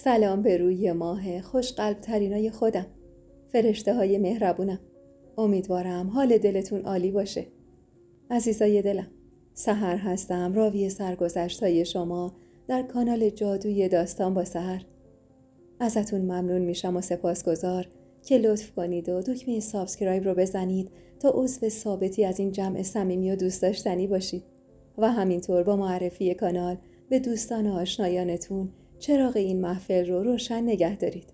سلام به روی ماه خوش قلب ترینای خودم، فرشته های مهربونم. امیدوارم حال دلتون عالی باشه. عزیزای دلم، سحر هستم، راوی سرگذشت‌های شما در کانال جادوی داستان با سحر. ازتون ممنون میشم و سپاسگزار که لطف کنید و دکمه سابسکرایب رو بزنید تا عضو ثابتی از این جمع صمیمی و دوست داشتنی باشید و همینطور با معرفی کانال به دوستان و آشنایانتون چراغ این محفل رو روشن نگه دارید.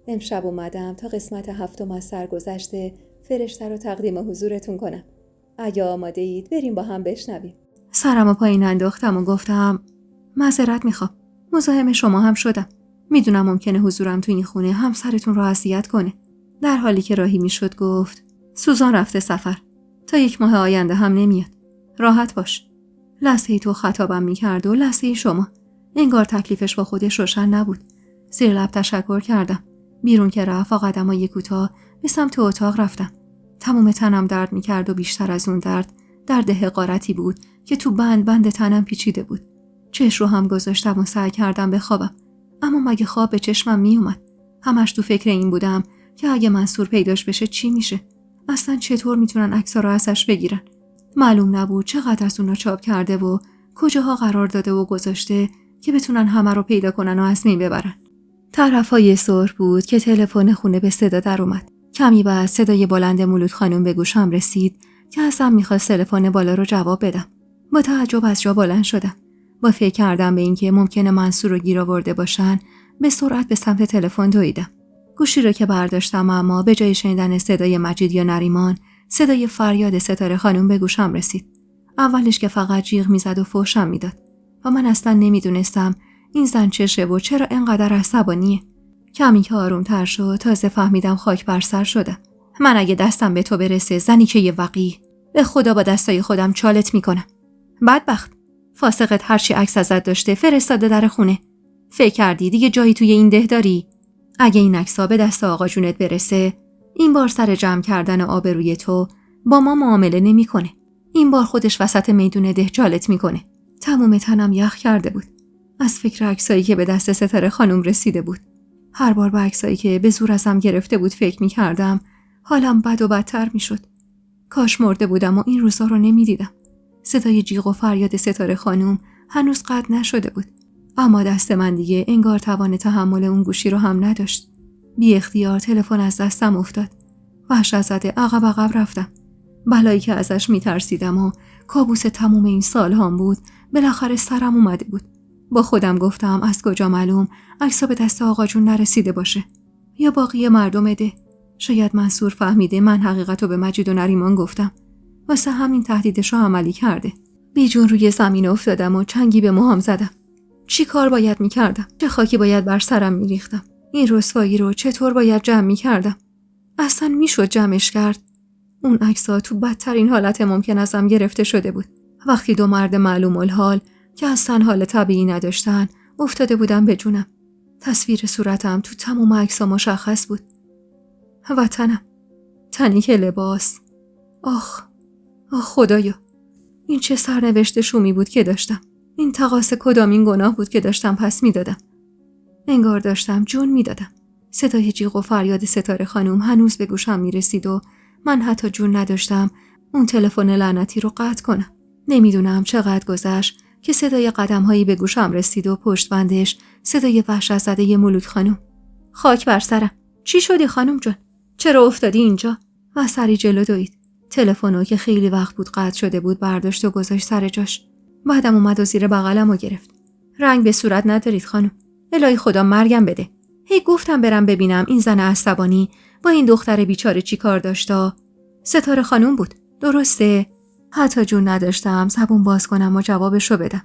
امشب اومدم تا قسمت 7 از سرگذشت فرشته رو تقدیم حضورتون کنم. اگه آماده اید بریم با هم بشنویم. سرمو پایین انداختم و گفتم معذرت میخوام. مزاحم شما هم شدم. میدونم ممکنه حضورم تو این خونه همسرتون رو اذیت کنه. در حالی که راهی میشد گفت سوزان رفته سفر. تا 1 ماه آینده هم نمیاد. راحت باش. لحظه‌ای تو خطابم میکرد و لحظه‌ای شما. انگار تکلیفش با خودش روشن نبود. زیر لب تشکر کردم. بیرون که رفت و قدمای کوتاه به سمت اتاق رفتم. تمام تنم درد میکرد و بیشتر از اون درد حقارتی بود که تو بند تنم پیچیده بود. چشم رو هم گذاشتم و سعی کردم بخوابم. اما مگه خواب به چشمم میومد؟ همش تو فکر این بودم که اگه منصور پیداش بشه چی میشه؟ اصلا چطور میتونن عکس‌ها رو ازش بگیرن؟ معلوم نبود چقدر از اونا چاپ کرده و کجاها قرار داده و گذاشته که بتونن همه رو پیدا کنن و از بین ببرن. طرفای ظهر بود که تلفن خونه به صدا در اومد. کمی بعد صدای بلند مولود خانم به گوشم رسید که ازم میخواست تلفن بالا رو جواب بدم. با تعجب از جا بلند شدم. با فکر کردم به اینکه ممکنه منصور رو گیر آورده باشن، به سرعت به سمت تلفن دویدم. گوشی رو که برداشتم اما به جای شنیدن صدای مجید یا نریمان، صدای فریاد ستاره خانم به گوشم رسید. اولش که فقط جیغ میزد و فحشم میداد و من اصلا نمیدونستم این زن چشه و چرا اینقدر عصبانیه. کمی که آرومتر شد تازه فهمیدم خاک بر سر شده. من اگه دستم به تو برسه زنی که یه وقیح، به خدا با دستای خودم چالت میکنم. بدبخت، فاسقت هرچی عکس ازت داشته فرستاده در خونه. فکر کردی دیگه جایی توی این ده داری؟ اگه این عکس‌ها به دست آقا جونت برسه، این بار سر جمع کردن آبروی تو با ما معامله نمیکنه. این بار خودش وسط میدون ده جالت میکنه. تمام تنم یخ کرده بود از فکر عکسایی که به دست ستاره خانم رسیده بود. هر بار به عکسایی که به زور ازم گرفته بود فکر میکردم حالم بد و بدتر میشد. کاش مرده بودم و این روزا رو نمیدیدم. صدای جیغ و فریاد ستاره خانم هنوز قطع نشده بود، اما دست من دیگه انگار توان تحمل اون گوشی رو هم نداشت. بی اختیار تلفن از دستم افتاد. وحشت زده عقب رفتم. بلایی که ازش میترسیدم و کابوس تموم این سال هم بود بالاخره سرم اومده بود. با خودم گفتم از کجا معلوم عکس‌ها به دست آقا جون نرسیده باشه یا باقی مردم ده. شاید منصور فهمیده من حقیقتو به مجید و نریمان گفتم، واسه همین تهدیدشو عملی کرده. بیجون روی زمین افتادم و چنگی به موهام زدم. چی کار باید میکردم؟ چه خاکی باید بر سرم میریختم؟ این رسوایی رو چطور باید جمع میکردم؟ اصلا میشد جمعش کرد؟ اون عکس‌ها تو بدترین حالت ممکن ازم گرفته شده بود. وقتی 2 مرد معلوم الحال که اصلا حال طبیعی نداشتن افتاده بودم به جونم. تصویر صورتم تو تمام عکس‌ها مشخص بود. و تنی که لباس. آخ خدایا، این چه سرنوشت شومی بود که داشتم. این تقاص کدامین گناه بود که داشتم پس میدادم. انگار داشتم جون میدادم. صدای جیغ و فریاد ستاره خانم هنوز به گوشم میرسید و من حتی جون نداشتم اون تلفن لعنتی رو قطع کنم. نمیدونم چقدر گذشت که صدای قدم‌هایی به گوشم رسید و پشت بندش صدای وحشت زده مولود خانم. خاک بر سرم. چی شدی خانم جون؟ چرا افتادی اینجا؟ و سری جلو دوید. تلفنو که خیلی وقت بود قطع شده بود برداشت و گذاشت سر جاش. بعدم اومد و زیر بغلم و گرفت. رنگ به صورت ندارید خانم. الهی خدا مرگم بده. هی گفتم برم ببینم این زن عصبانی با این دختر بیچاره چی کار داشتا. ستاره خانم بود. درسته؟ حتی جون نداشتم زبون باز کنم و جوابشو بدم.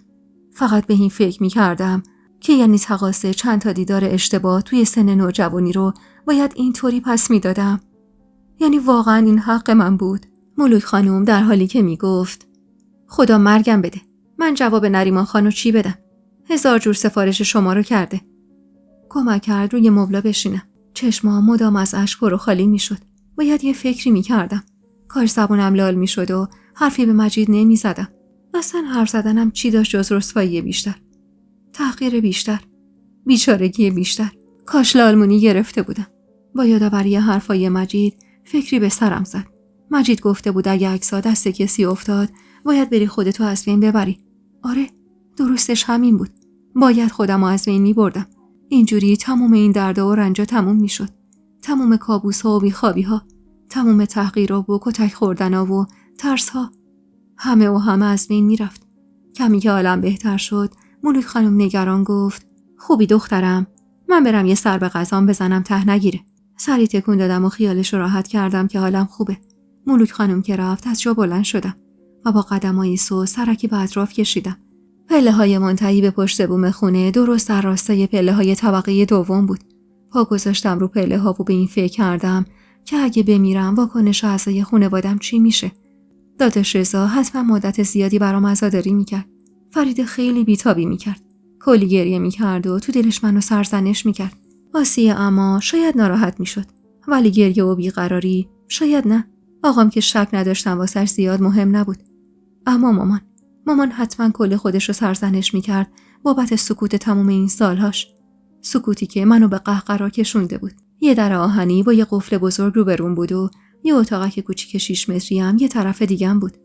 فقط به این فکر می‌کردم که یعنی تقاصه چند تا دیدار اشتباه توی سن نوجوانی رو باید اینطوری پس میدادم. یعنی واقعا این حق من بود. مولود خانم در حالی که میگفت خدا مرگم بده. من جواب نریمان خانو چی بدم؟ 1000 جور سفارش شما رو کرده. کمک کرد روی مبلا بشینم. چشمام مدام از اشک رو خالی میشد. باید یه فکری میکردم. کاش زبونم لال میشد و حرفی به مجید نمیزدم. اصلا حرف زدنم چی داشت جز رسوایی بیشتر، تحقیر بیشتر. بیچارگی بیشتر. کاش لالمونی گرفته بودم. با یادآوری حرفای مجید فکری به سرم زد. مجید گفته بود اگه عکس‌ها دست کسی افتاد باید بری خودتو از بین ببری. آره، درستش همین بود. باید خودمو از بین می‌بردم. اینجوری تموم این دردا و رنجا تموم می‌شد. تموم کابوس‌ها و بیخوابی‌ها، تموم تحقیرها و کتک خوردن‌ها و ترس‌ها، همه از بین می‌رفت. کمی که حالم بهتر شد، ملوک خانم نگران گفت: خوبی دخترم؟ من برم یه سر به غذام بزنم ته نگیره. سری تکون دادم و خیالش رو راحت کردم که حالم خوبه. ملوک خانم که رفت از جا بلند شدم و با قدمای سوس سرکی به اطراف کشیدم. پله‌های منتهی به پشت بوم خونه درست در راستای پله‌های طبقه دوم بود. پا گذاشتم رو پله‌ها و به این فکر کردم که اگه بمیرم واکنش اعضای خانواده‌ام چی میشه. داداش رضا حتما مدت زیادی برام عزاداری میکرد. فرید خیلی بیتابی میکرد. کلی گریه میکرد و تو دلش منو سرزنش میکرد. آسیه اما شاید ناراحت میشد. ولی گریه و بیقراری شاید نه. آقام که شک نداشتم واسش زیاد مهم نبود. اما مامان حتما کل خودش رو سرزنش میکرد بابت سکوت تموم این سالهاش. سکوتی که منو به قهقرا کشونده بود. یه در آهنی با یه قفل بزرگ روبروم بود و یه اتاقک کوچیک 6 متری هم یه طرف دیگم بود.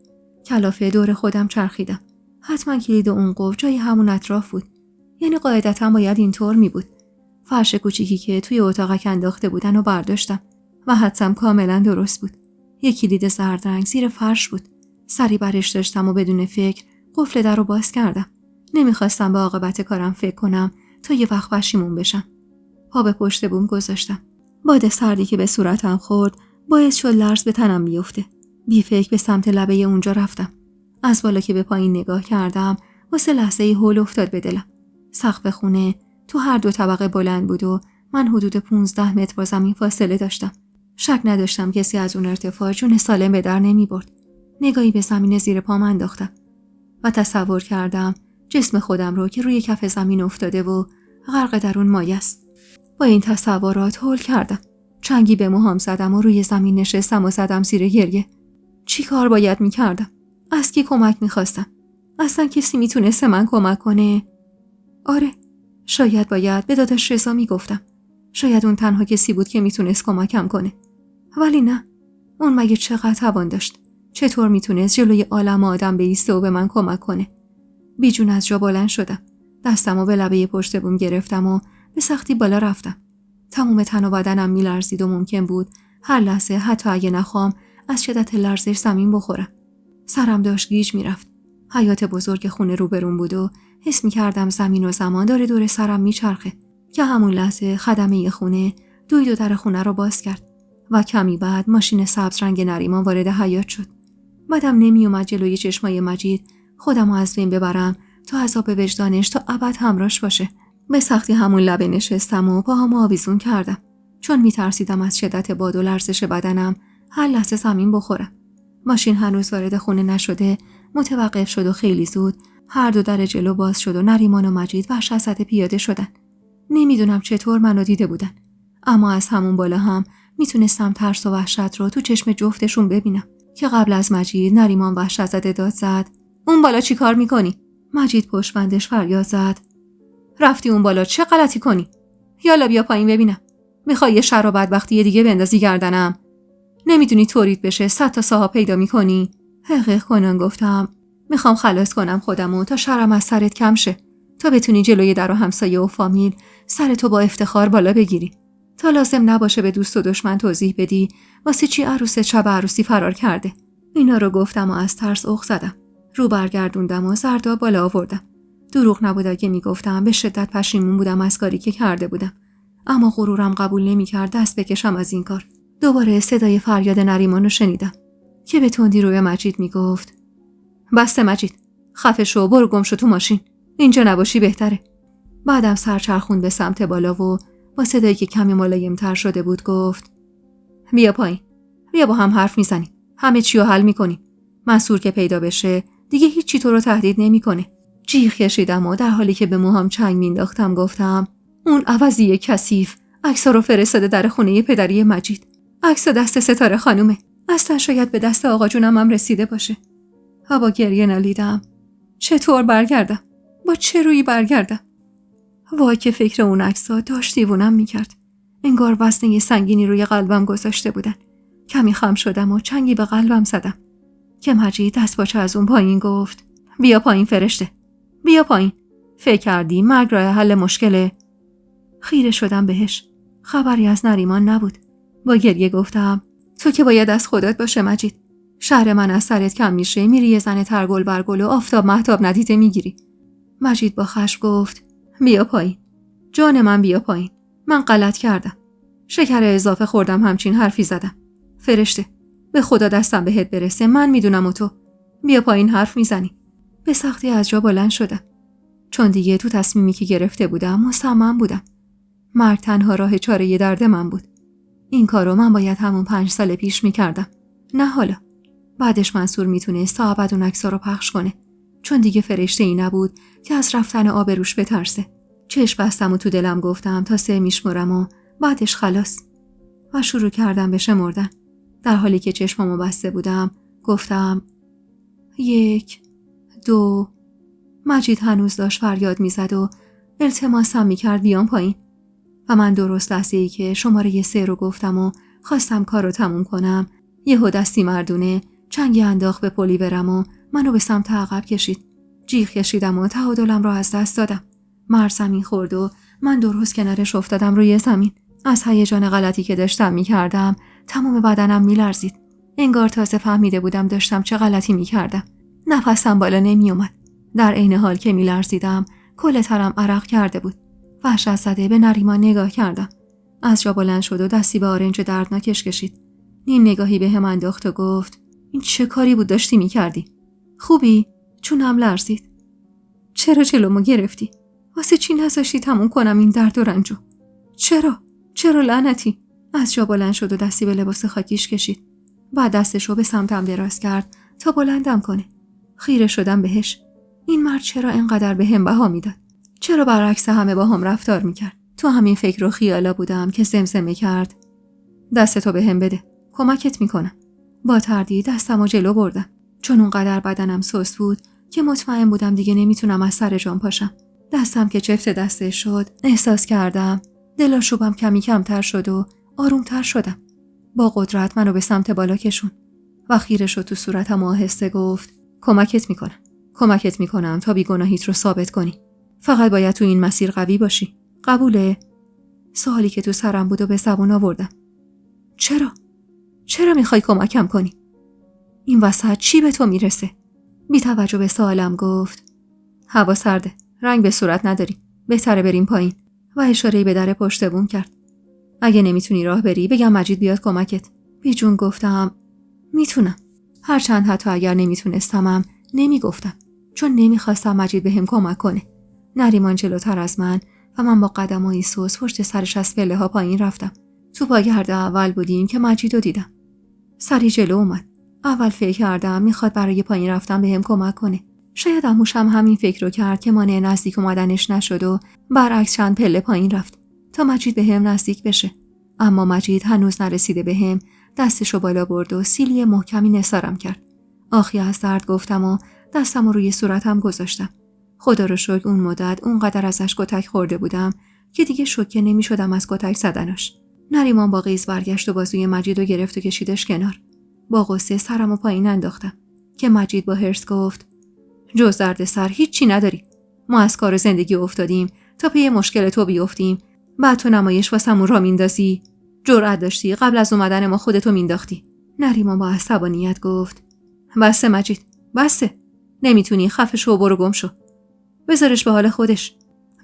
کلافه دور خودم چرخیدم. حتما کلید اون قفل جای همون اطراف بود. یعنی قاعدتاً باید اینطور می بود. فرش کوچیکی که توی اتاقک انداخته بودن و برداشتم و حدسم کاملا درست بود. یه کلید زرد رنگ زیر فرش بود. سری برش داشتم و بدون فکر قفل در رو باز کردم. نمیخواستم به عاقبت کارم فکر کنم تا یه وقت پشیمون بشم. پا به پشت بوم گذاشتم. باد سردی که به صورتم خورد باعث شد لرز به تنم بیفته. بی فکر به سمت لبه اونجا رفتم. از بالا که به پایین نگاه کردم واسه لحظه هول افتاد به دلم. سقف خونه تو هر دو طبقه بلند بود و من حدود 15 متر با زمین فاصله داشتم. شک نداشتم کسی از اون ارتفاع جون سالم به در نمی برد. نگاهی به زمین زیر پام انداختم و تصور کردم جسم خودم رو که روی کف زمین افتاده و غرق در اون مایه است. با این تصورات هول کردم. چنگی به موهام زدم و روی زمین نشستم و زدم زیر گریه. چی کار باید میکردم؟ از کی کمک میخواستم؟ اصلا کسی میتونست من کمک کنه؟ آره، شاید باید به داداش رضا میگفتم. شاید اون تنها کسی بود که میتونست کمکم کنه. ولی نه، اون مگه چقدر توان داشت؟ چطور میتونست جلوی عالم آدم بایسته و به من کمک کنه؟ بیجون از جا بلند شدم. دستمو به لبه پشت بوم گرفتم و به سختی بالا رفتم. تمام تن و بدنم میلرزید و ممکن بود هر لحظه حتی اگه نخوام از شدت لرزش زمین بخورم. سرم داشت گیج میرفت. حیاط بزرگ خونه روبروم بود و حس میکردم زمین و زمان داره دور سرم میچرخه که همون لحظه خدمه خونه دوید و در خونه رو باز کرد و کمی بعد ماشین سبز رنگ نریمان وارد حیاط شد. بعدم نمیومد جلوی چشمای مجید خودمو از بین ببرم تا عذاب وجدانش تا ابد همراش باشه. به سختی همون لبه نشستم و پاهامو آویزون کردم چون میترسیدم از شدت باد و لرزش بدنم هر لحظه زمین بخورم. ماشین هنوز وارد خونه نشده متوقف شد و خیلی زود هر دو در جلو باز شد و نریمان و مجید وحشت زده پیاده شدن. نمیدونم چطور منو دیده بودن، اما از همون بالا هم میتونستم ترس و وحشت رو تو چشم جفتشون ببینم که قبل از مجید نریمان وحشت زده داد زد: اون بالا چی کار میکنی؟ مجید پشت بندش فریاد زد: رفتی اون بالا چه غلطی کنی؟ یالا بیا پایین ببینم. میخوای یه شر و بدبختی دیگه بندازی گردنم؟ نمیدونی تولید بشه 100 تا صاحب پیدا میکنی؟ حقیق کنان گفتم: میخوام خلاص کنم خودمو تا شرم از سرت کم شه، تا بتونی جلوی در و همسایه و فامیل سرتو با افتخار بالا بگیری، تا لازم نباشه به دوست و دشمن توضیح بدی واسه چی عروست شب عروسی فرار کرده. اینا رو گفتم و از ترس اوق زدم. رو برگردوندم و سردا بالا آوردم. دروغ نبود اگه میگفتم به شدت پشیمون بودم از کاری که کرده بودم، اما غرورم قبول نمی‌کرد دست بکشم از این کار. دوباره صدای فریاد نریمان رو شنیدم که به تندی روی مجید میگفت: بسته مجید، خفه شو، برو گم شو تو ماشین، اینجا نباشی بهتره. بعدم سرچرخوند به سمت بالا و با صدایی که کمی ملایم‌تر شده بود گفت: بیا پایین، بیا با هم حرف میزنیم، همه چی رو حل میکنیم. منصور که پیدا بشه دیگه هیچی تو رو تهدید نمیکنه. جیغ کشیدم و در حالی که به موهام چنگ مینداختم گفتم: اون عوضی کثیف عکس‌ها رو فرستاده در خونه پدری مجید. عکس دست ستاره خانومه. اصلا شاید به دست آقا جونم هم رسیده باشه. با گریه نالیدم: چطور برگردم؟ با چه رویی برگردم؟ وای که فکر اون عکس‌ها داشت دیوونم میکرد. انگار وزن یه سنگینی روی قلبم گذاشته بودن. کمی خم شدم و چنگی به قلبم زدم که مجید دست باچه از اون پایین گفت بیا پایین فرشته، بیا پایین. فکر کردی مرگ راه حل مشکله؟ خیره شدم بهش. خبری از نریمان نبود. با گریه گفتم تو که باید از خودت باشه مجید. شهر من از سرت کم میشه، میری یه زن ترگل برگل و آفتاب مهتاب ندیده میگیری. مجید با خشم گفت بیا پایین. جان من بیا پایین. من غلط کردم. شکر اضافه خوردم، همچین حرفی زدم. فرشته به خدا دستم بهت برسه، من میدونم و تو. بیا پایین حرف میزنی. به سختی از جا بلند شدم. چون دیگه تو تصمیمی که گرفته بودم مصمم بودم. مرگ تنها راه چاره درد من بود. این کارو من باید همون 5 سال پیش میکردم. نه حالا. بعدش منصور میتونست تا ابد اون عکس‌ها رو پخش کنه. چون دیگه فرشته ای نبود که از رفتن آبروش بترسه. چشم بستم و تو دلم گفتم تا 3 میشمرم و بعدش خلاص. و شروع کردم به شمردن. در حالی که چشمامو بسته بودم گفتم 1 2. مجید هنوز داشت فریاد میزد و التماسم میکرد بیام پایین. و من درست لحظه‌ای که شماره 3 رو گفتم و خواستم کار رو تموم کنم، یهو دستی مردونه چنگی انداخت به پلی برم و منو به سمت عقب کشید. جیغ کشیدم و تعادلم را از دست دادم. مرد زمین خورد و من درست کنارش افتادم روی زمین. از هیجان غلطی که داشتم میکردم تمام بدنم میلرزید. انگار تازه فهمیده بودم داشتم چه غلطی میکردم. نفسم بالا نمیومد. در عین حال که میلرزیدم کل تنم عرق کرده بود. وحشت زده به نریمان نگاه کردم. از جا بلند شد و دستی به آرنج دردناکش کشید. نیم نگاهی به هم انداخت و گفت این چه کاری بود داشتی میکردی؟ خوبی؟ چونم لرزید. چرا جلومو گرفتی؟ واسه چی نذاشتی تموم کنم این درد و رنجو؟ چرا لعنتی؟ از جا بلند شد و دستی به لباس خاکیش کشید. بعد دستشو به سمتم دراز کرد تا بلندم کنه. خیره شدم بهش. این مرد چرا اینقدر به هم بها میداد؟ چرا برعکس همه با هم رفتار میکرد؟ تو همین فکر و خیالا بودم که زمزمه کرد دستتو به هم بده، کمکت میکنم. با تردید دستمو جلو بردم. چون اونقدر بدنم سست بود که مطمئن بودم دیگه نمیتونم از سر جام پاشم. دستم که چفت دسته شد احساس کردم دلاشوبم کمی کمتر شد و آرومتر شدم. با قدرت منو به سمت بالا کشون و خیره شد تو صورتم و آهسته گفت کمکت میکنم تا بیگناهیت رو ثابت کنی. فقط باید تو این مسیر قوی باشی. قبوله؟ سوالی که تو سرم بود و به زبون آوردم. چرا میخوای کمکم کنی؟ این وسط چی به تو میرسه؟ بی توجه به سوالم گفت هوا سرده، رنگ به صورت نداری، بهتره بریم پایین. و اشاره‌ای به در پشت بوم کرد. اگه نمیتونی راه بری بگم مجید بیاد کمکت. بیجون گفتم میتونم. هرچند حتی اگر نمیتونستمم نمیگفتم، چون نمیخواستم مجید بهم کمک کنه. نریمان جلوتر از من و من با قدم‌های سوس پشت سرش از پله‌ها پایین رفتم. تو پاگرد اول بودیم که مجید رو دیدم. سری جلو اومد. اول فکر کردم میخواد برای پایین رفتن بهم کمک کنه. شاید عموشم همین فکر رو کرد که مانع نزدیک اومدنش نشد و برعکس چند پله پایین رفت تا مجید بهم نزدیک بشه. اما مجید هنوز نرسیده بهم دستشو بالا برد و سیلی محکمی نثارم کرد. آخی از درد گفتم و دستم رو روی صورتم گذاشتم. خدا رو شکر اون مدت اونقدر ازش کتک خورده بودم که دیگه شوکه نمی‌شدم از کتک زدنش. نریمان با غیظ برگشت و بازوی مجید رو گرفت و کشیدش کنار. با غصه سرمو پایین انداختم که مجید با حرص گفت جز درد سر هیچی نداری. ما از کار زندگی افتادیم تا پی مشکل تو بیفتیم، بعد تو نمایش واسمون را میندازی. جرأت داشتی قبل از اومدن ما خودتو مینداختی. نریمان با عصبانیت گفت بسه مجید، بسه. نمیتونی، خفه شو و برو گم شو. بذارش به حال خودش.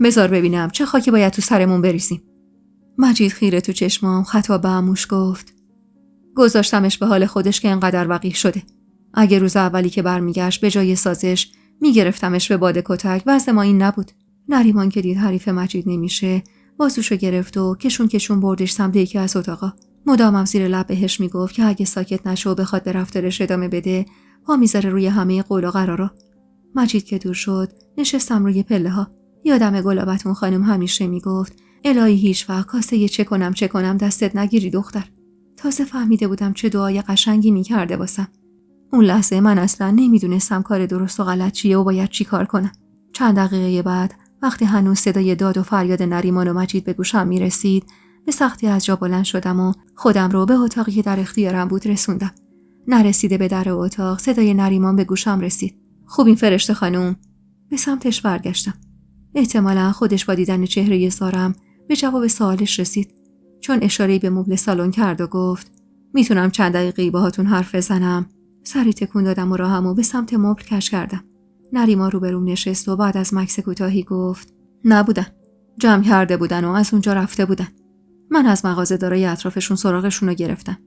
بذار ببینم چه خاکی باید تو سرمون بریزیم. مجید خیره تو چشمام خطاب به عموش گفت گذاشتمش به حال خودش که انقدر وقیح شده. اگه روز اولی که برمیگشت به جای سازش میگرفتمش به باد کتک، وضع ما این نبود. نریمان که دید حریف مجید نمیشه بازوشو گرفت و کشون بردش سمت یکی از اتاقا. مدامم زیر لب بهش میگفت که اگه ساکت نشه و بخواد به رفتارش ادامه بده پا میذاره روی همه قول و قرارا. مجید که دور شد نشستم روی پله ها. یادم گلابتون خانم همیشه میگفت الهی هیچ وقت کاسه چه کنم دستت نگیری دختر. تازه فهمیده بودم چه دعای قشنگی میکرده واسم. اون لحظه من اصلا نمیدونستم کار درست و غلط چیه و باید چی کار کنم. چند دقیقه بعد وقتی هنوز صدای داد و فریاد نریمان و مجید به گوشم میرسید، به سختی از جا بلند شدم و خودم رو به اتاقی که در اختیارم بود رسوندم. نرسیده به در اتاق صدای نریمان به گوشم رسید. خوب این فرشته خانم؟ به سمتش برگشتم. احتمالا خودش با دیدن چهره سارم به جواب سوالش رسید، چون اشاره‌ای به مبل سالن کرد و گفت میتونم چند دقیقه‌ای باهاتون حرف بزنم. سری تکون دادم و راهمو به سمت مبل کش کردم. نریمان روبروم نشست و بعد از مکث کوتاهی گفت نبودن. جمع کرده بودن و از اونجا رفته بودن. من از مغازه‌دارای اطرافشون سراغشون رو گرفتم.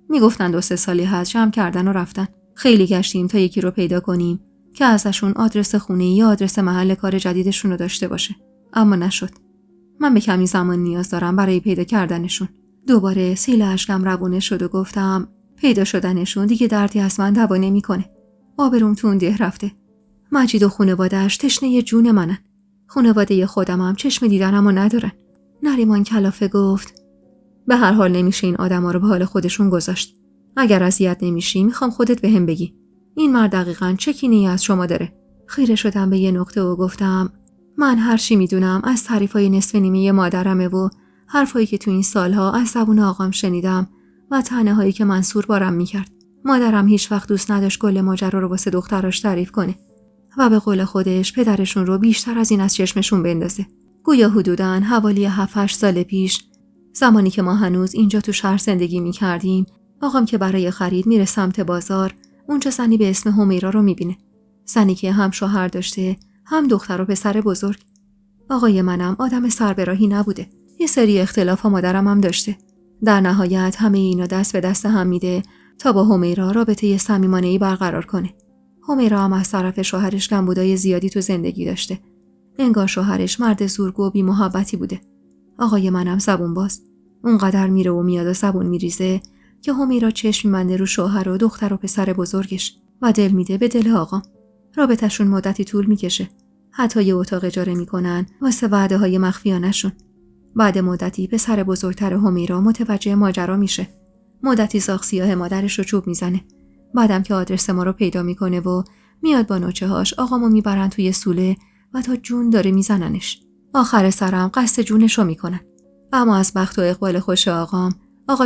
میگفتن 2-3 سالی هست جمع کردن و رفتن. خیلی گشتیم تا یکی رو پیدا کنیم که ازشون آدرس خونه یا آدرس محل کار جدیدشون رو داشته باشه. اما نشد. من به کمی زمان نیاز دارم برای پیدا کردنشون. دوباره سیل اشکم روونه شد و گفتم پیدا شدنشون دیگه دردی از من دوا نمی‌کنه. آبروم تو اون ده رفته. مجید و خانواده‌اش تشنه جون منن. خانواده خودم هم چشم دیدنمو ندارن. نریمان کلافه گفت به هر حال نمیشه این آدما رو به حال خودشون گذاشت. اگر اذیت نمیشی میخوام خودت بهم بگی. این مرد دقیقاً چه کینه‌ای از شما داره؟ خیره شدم به یه نقطه و گفتم من هر چی میدونم از تعریفای نصف نیمه مادرمه و حرفایی که تو این سالها از زبون آقام شنیدم و طعنه‌هایی که منصور بارم میکرد. مادرم هیچ وقت دوست نداشت کل ماجرا رو واسه دختراش تعریف کنه و به قول خودش پدرشون رو بیشتر از این از چشمشون بندازه. گویا حدوداً حوالی 7-8 سال پیش، زمانی که ما هنوز اینجا تو شهر زندگی میکردیم، آقام که برای خرید میره سمت بازار، اونجا زنی به اسم همیرا رو میبینه. زنی که هم شوهر داشته، هم دختر و پسر بزرگ. آقای منم آدم سربراهی نبوده. یه سری اختلاف مادرم هم داشته. در نهایت همه اینا دست به دست هم میده تا با همیرا رابطه صمیمانه‌ای برقرار کنه. همیرا هم از طرف شوهرش کمبودای زیادی تو زندگی داشته. انگار شوهرش مرد زورگو و بی محبتی بوده. آقای منم زبون باز. اونقدر میره و میاد و زبون میریزه که همیرا چشم می‌بنده رو شوهر و دختر و پسر بزرگش و دل میده به دل آقا. رابطه‌شون مدتی طول میکشه. حتی یه اتاق اجاره میکنن واسه وعده‌های مخفیانه‌شون. بعد مدتی پسر بزرگتر همیرا متوجه ماجرا میشه. مدتی زاغ سیاه مادرش رو چوب میزنه. بعدم که آدرس ما رو پیدا میکنه و میاد با نوچه‌هاش آقامو میبرن توی سوله و تا جون داره میزننش. آخر سرم قصد جونش رو میکنن. اما از بخت و اقبال خوش آقا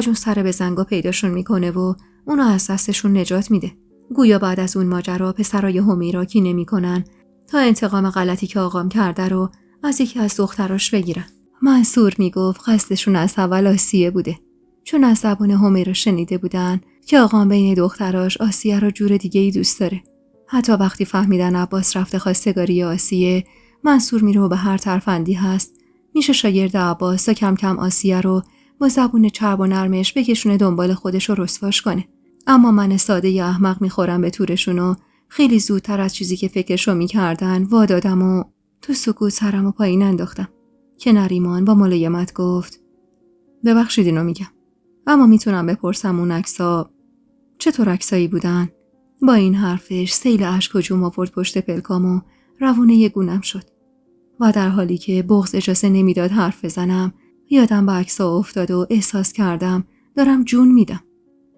جون سر به زنگا پیداشون میکنه و اونو از دستشون نجات میده. گویا بعد از اون ماجرا پسرای همیرا کی نمیکنن تا انتقام غلطی که آقام کرده رو از یکی از دختراش بگیرن. منصور میگفت قصدشون از اول آسیه بوده، چون از زبان همیرا شنیده بودن که آقام بین دختراش آسیه رو جور دیگه‌ای دوست داره. حتی وقتی فهمیدن عباس رفته خواستگاری آسیه، منصور میره و به هر ترفندی هست میشه شاگرد عباس تا کم کم آسیه رو با زبون چرب و نرمش بکشونه دنبال خودش رو رسواش کنه. اما من ساده ی احمق میخورم به تورشون و خیلی زودتر از چیزی که فکرشو میکردن وادادم و تو سکوت سرمو پایین انداختم که نریمان با ملایمت گفت ببخشید اینو میگم، اما میتونم بپرسم اون عکس‌ها چطور عکسایی بودن؟ با این حرفش سیل اشک هجوم آورد پشت پلکام و روونه گونم شد و در حالی که بغض اجازه نمیداد حرف بزنم یادم به عکس‌ها افتاد و احساس کردم دارم جون میدم.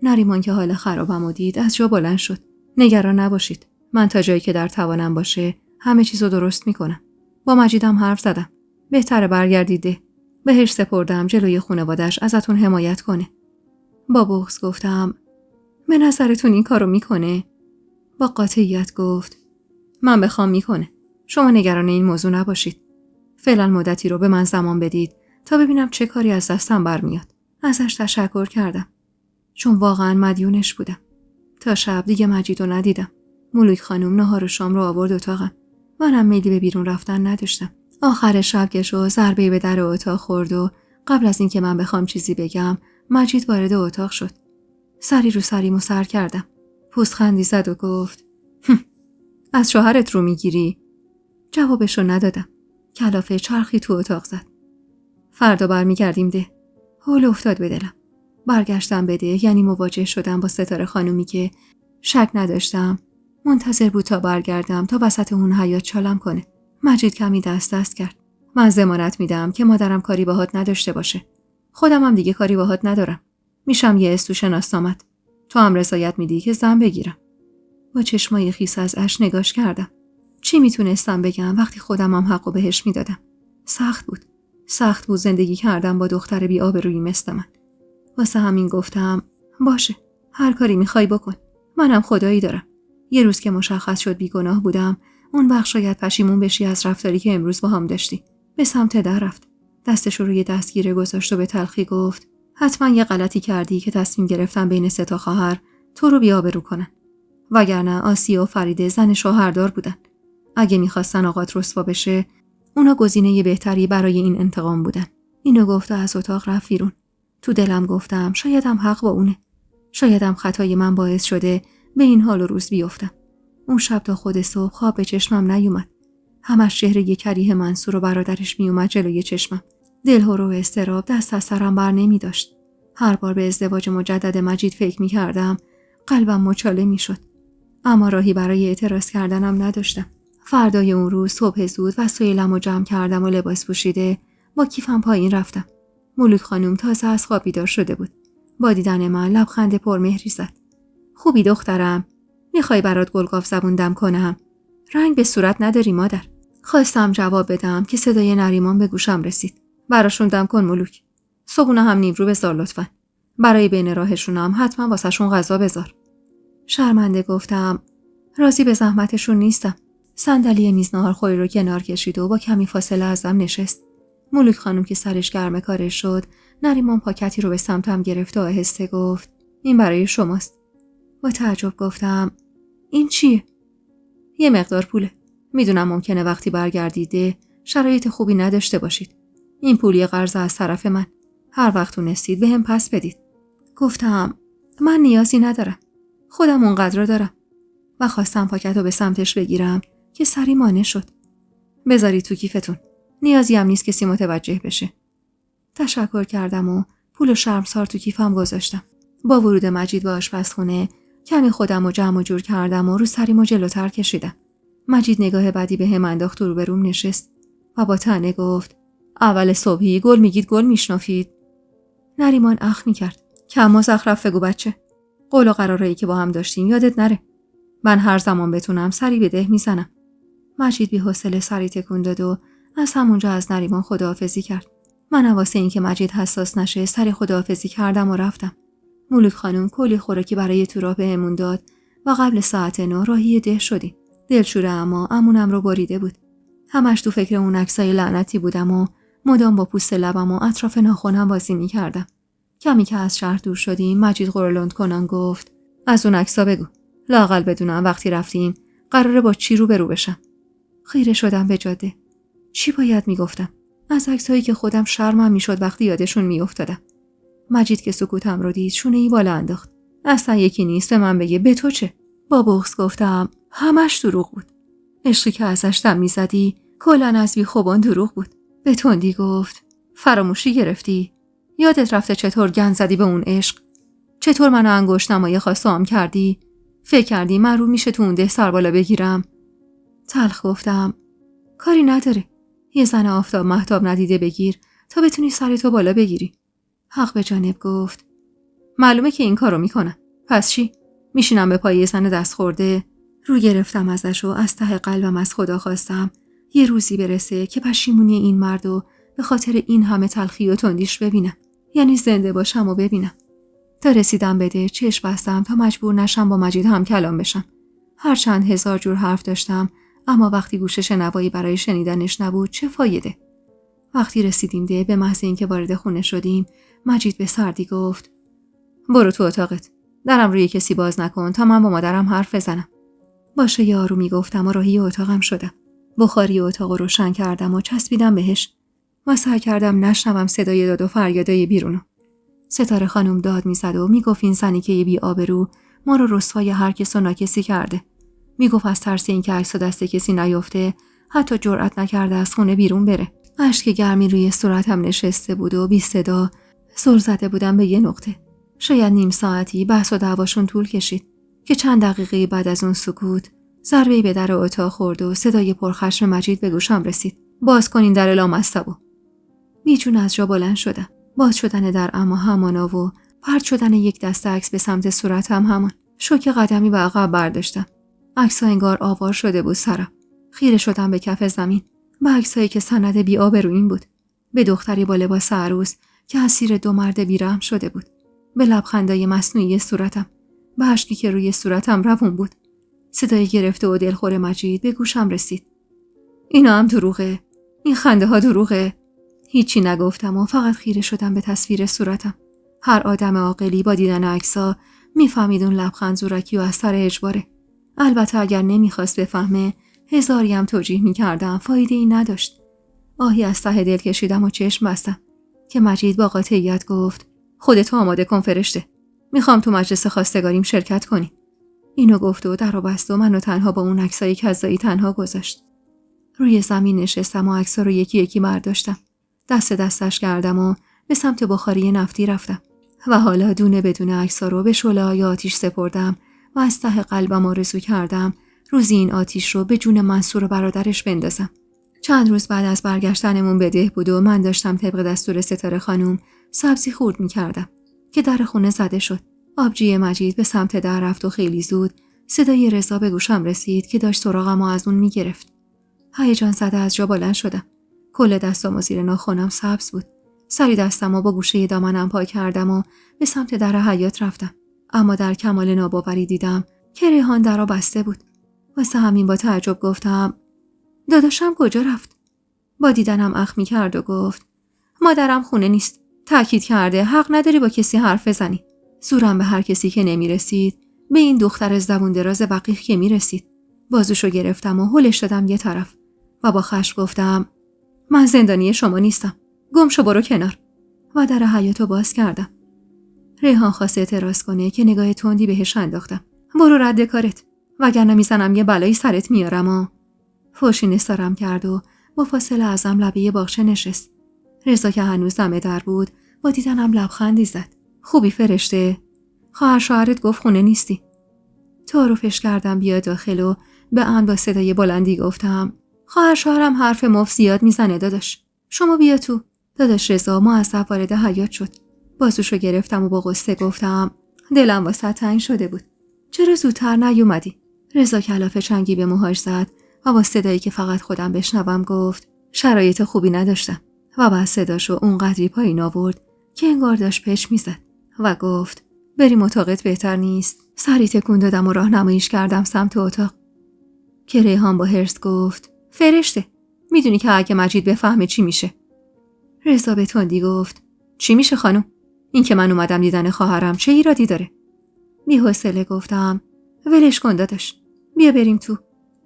نریمان که حال خرابم دید از جا بلند شد. نگران نباشید، من تا جایی که در توانم باشه همه چیزو درست میکنم. با مجیدم حرف زدم. بهتره برگردیده. بهش سپردم جلوی خانواده‌اش ازتون حمایت کنه. با بغض گفتم به نظرتون این کارو میکنه؟ با قاطعیت گفت من بخوام میکنه. شما نگران این موضوع نباشید. فعلا مدتی رو به من زمان بدید تا ببینم چه کاری از دستم برمیاد. ازش تشکر کردم چون واقعا مدیونش بودم. تا شب دیگه مجیدو ندیدم. ملوک خانم نهار و شام رو آورد اتاقم. منم میلی به بیرون رفتن نداشتم. آخر شب که شو ضربه‌ای به در اتاق خورد و قبل از اینکه من بخوام چیزی بگم مجید وارد اتاق شد. سری رو سریمو سر کردم. پوزخندی زد و گفت از شوهرت رو میگیری؟ جوابشو ندادم. کلافه چرخی تو اتاق زد. فردا برمیگردیم ده. حول افتاد به دلم. برگشتم بده یعنی مواجه شدم با ستاره خانومی که شک نداشتم منتظر بود تا برگردم تا وسط اون حیاط چالم کنه. مجید کمی دست کرد. من ضمانت میدم که مادرم کاری باهات نداشته باشه. خودم هم دیگه کاری باهات ندارم. میشم یه استو شناسنامت. تو هم رضایت میدی که زن بگیرم. با چشمای خیس از اشک نگاش کردم. چی میتونستم بگم وقتی خودم هم حقو بهش میدادم؟ سخت بود زندگی کردم با دختر بی آبرویی مثل من. واسه همین گفتم باشه، هر کاری میخوای بکن، منم خدایی دارم. یه روز که مشخص شد بیگناه بودم، اون وقت شاید پشیمون بشی از رفتاری که امروز با هم داشتی. به سمت در رفت، دستش رو روی دستگیره گذاشت و به تلخی گفت حتما یه غلطی کردی که تصمیم گرفتن بین 3 تا خواهر تو رو بی آبرو کنن. وگرنه آسیا و فریده زن شوهردار بودن. اگه میخواستن آقات رسوا بشه، اونا گزینه بهتری برای این انتقام بودن. اینو گفت و از اتاق رفت بیرون. تو دلم گفتم شایدم حق با اونه. شایدم خطای من باعث شده به این حال و روز بیفتم. اون شب تا خود صبح خواب به چشمم نیومد. همش چهره کریه منصور و برادرش میومد جلوی چشمم. دلهره و اضطراب دست از سرم بر نمی داشت. هر بار به ازدواج مجدد مجید فکر می کردم قلبم مچاله می شد. اما راهی برای اعتراض کردنم نداشتم. فردای اون روز صبح زود وسایلمو جمع کردم و لباس پوشیده با کیفم پایین رفتم. ملوک خانم تازه از خواب بیدار شده بود. با دیدن من لبخند پرمهری زد. خوبی دخترم؟ میخوای برات گلگاف زبون دم کنم؟ رنگ به صورت نداری مادر. خواستم جواب بدم که صدای نریمان به گوشم رسید. براشون دم کن ملوک. صبحونه هم نیمرو بذار لطفا. برای بین راهشونم حتما واسهشون غذا بذار. شرمنده گفتم راضی به زحمتشون نیستم. صندلی میز ناهارخوری رو کنار کشید و با کمی فاصله ازم نشست. ملوک خانم که سرش گرم کارش شد، نریمان پاکتی رو به سمتم گرفت و آهسته گفت این برای شماست. با تعجب گفتم این چیه؟ یه مقدار پوله. میدونم ممکنه وقتی برگردیده شرایط خوبی نداشته باشید. این پول یه قرض از طرف من. هر وقت تونستید بهم پس بدید. گفتم من نیازی ندارم. خودم اونقدر رو دارم. و خواستم پاکت رو به سمتش بگیرم که سری مانع شد. بذارید تو کیفتون. نیازی هم نیست کسی متوجه بشه. تشکر کردم و پول و شرمسار تو کیفم گذاشتم. با ورود مجید به آشپزخونه کمی خودم رو جمع و جور کردم و رو سریمو جلوتر کشیدم. مجید نگاه بدی به هم انداخت و روبروم نشست و با طعنه گفت اول صبحی گل میگید گل میشنافید. نریمان اخ میکرد. کم مزخرف بگو بچه. قول و قرارایی که با هم داشتیم یادت نره. من هر زمان بتونم سری به ده میزنم. مجید بی حوصله سری تکون داد و از همونجا از نریمان خداحافظی کرد. من واسه این که مجید حساس نشه سری خداحافظی کردم و رفتم. ملوک خانم کلی خوراکی برای تو راه بهمون داد و قبل ساعت 9 راهی ده شدیم. دلشوره اما امونم رو بریده بود. همش تو فکر اون عکسای لعنتی بودم و مدام با پوست لبم و اطراف ناخنم بازی می‌کردم. کمی که از شهر دور شدیم مجید قرولند کنان گفت از اون عکسا بگو. لااقل بدونم وقتی رفتیم قراره با چی روبرو بشم. خیره شدم به جاده. چی باید میگفتم؟ از عکسایی که خودم شرمم میشد وقتی یادشون میافتادم. مجید که سکوتم رو دید شونه‌ای بالا انداخت. اصلا یکی نیست به من بگه به تو چه؟ با بغض گفتم همش دروغ بود. عشقی که ازش دم میزدی کلاً از بیخوبان دروغ بود. به تندی گفت فراموشی گرفتی؟ یادت رفته چطور گند زدی به اون عشق؟ چطور منو انگشت نمای خواستم کردی؟ فکر کردی من رو میشه تو اون ده سر بالا بگیرم؟ تلخ گفتم کاری نداره. یه زن آفتاب مهتاب ندیده بگیر تا بتونی سرتو بالا بگیری. حق به جانب گفت معلومه که این کارو میکنم. پس چی؟ میشینم به پای یه زن دست خورده؟ رو گرفتم ازش و از ته قلبم از خدا خواستم یه روزی برسه که پشیمونی این مردو به خاطر این همه تلخی و تندیش ببینم. یعنی زنده باشم و ببینم. تا رسیدم بده چشم بستم تا مجبور نشم با مجید هم کلام بشم. هرچند هزار جور حرف داشتم اما وقتی گوش شنوایی برای شنیدنش نبود چه فایده؟ وقتی رسیدیم ده به محض اینکه وارد خونه شدیم مجید به سردی گفت برو تو اتاقت. درم روی کسی باز نکن تا من با مادرم حرف بزنم. باشه یه آرومی گفتم و راهی اتاقم شدم. بخاری اتاق رو روشن کردم و چسبیدم بهش و سعی کردم نشنوم صدای داد و فریادای بیرونو. ستاره خانم داد میزد و میگفت این زنی که بی آبرو ما رو رسوای هر کس و ناکسی کرده. میگفت از ترس اینکه عکس دست کسی نیفته حتی جرئت نکرده از خونه بیرون بره. اشک گرمی روی صورتم نشسته بود و بی صدا سر زده بودم به یه نقطه. شاید نیم ساعتی بحث و دعواشون طول کشید که چند دقیقه بعد از اون سکوت ضربه‌ای به در اتاق خورد و صدای پرخشم مجید به گوشم رسید. باز کنین در لامصبو. بیجون از جا بلند شدم. باز شدن در اما همانا و پرت شدن یک دسته عکس به سمت صورتم همان. شوک قدمی به عقب برداشتم. عکس‌ها انگار آوار شده بود سرم. خیره شدم به کف زمین، به عکسایی که سند بی‌آبرویی بود، به دختری با لباس عروس که اسیر دو مرد بیرحم شده بود، به لبخندای مصنوعی صورتم، به اشکی که روی صورتم روون بود. صدای گرفته و دلخور مجید به گوشم رسید. اینا هم دروغه، این خنده ها دروغه. هیچی نگفتم و فقط خیره شدم به تصویر صورتم. هر آدم عاقلی با دیدن عکس‌ها میفهمید اون لبخند زورکی و از سر اجباره. البته اگر نمیخواست بفهمه، هزاری هم توجیه میکردم، فایده ای نداشت. آهی از ته دل کشیدم و چشم بستم که مجید با قاطعیت گفت خودتو آماده کن فرشته. میخوام تو مجلس خواستگاریم شرکت کنی. اینو گفت و درو بست و منو تنها با اون عکسای کذایی تنها گذاشت. روی زمین نشستم و عکس‌ها رو یکی یکی برداشتم. دستش کردم و به سمت بخاری نفتی رفتم و حالا دونه بدون عکس‌ها رو به شعله‌های آتیش سپردم و از ته قلبم آرزو کردم روزی این آتیش رو به جون منصور و برادرش بندازم. چند روز بعد از برگشتنمون به ده بود و من داشتم طبق دستور ستاره خانم سبزی خورد می‌کردم که در خونه زده شد. آبجی مجید به سمت در رفت و خیلی زود صدای رضا به گوشم رسید که داشت سراغم و از اون می‌گرفت. هیجان زده از جا بلند شدم. کل دستام و زیر ناخنم سبز بود. سری دستمو با گوشه دامنم پاک کردم و به سمت در حیاط رفتم. اما در کمال ناباوری دیدم که ریحان درو بسته بود. واسه همین با تعجب گفتم داداشم کجا رفت؟ با دیدنم اخ می‌کرد و گفت مادرم خونه نیست. تأکید کرده حق نداری با کسی حرف بزنی. زورم به هر کسی که نمی‌رسید، به این دختر زبون دراز بقیخ که می‌رسید. بازوشو گرفتم و هلش دادم یه طرف و با خشم گفتم من زندانی شما نیستم. گم شو برو کنار. و در حیاطو باز کردم. ریحان خواست اعتراض کنه که نگاه تندی بهش انداختم. برو رد کارت وگرنه میزنم یه بلایی سرت میارم. فوشی نثارم کرد و با فاصله ازم لبه باغچه نشست. رضا که هنوز دم در بود با دیدنم لبخندی زد. خوبی فرشته؟ خواهر شوهرت گفت خونه نیستی. تعارفش کردم بیا داخل و به آن با صدای بلندی گفتم خواهر شوهرم حرف مفت زیاد میزنه داداش. شما بیا تو. داداش رضا مؤدب وارد حیاط شد. بازوشو گرفتم و با غصه گفتم دلم واسه تنگ شده بود. چرا زودتر نیومدی؟ رضا کلافه چنگی به موهاش زد و با صدایی که فقط خودم بشنوم گفت شرایط خوبی نداشتم و بعد صداشو اونقدری پایین آورد که انگار داشت پش میزد و گفت بریم اتاقت بهتر نیست؟ سری تکون دادم و راهنماییش کردم سمت اتاق که ریحان با حرص گفت فرشته میدونی که اگه مجید بفهمه چی میشه؟ رضا به تندی گفت چی میشه خانم؟ این که من اومدم دیدن خواهرم چه ایرادی داره؟ بی‌حوصله گفتم ولش کن داداش بیا بریم تو.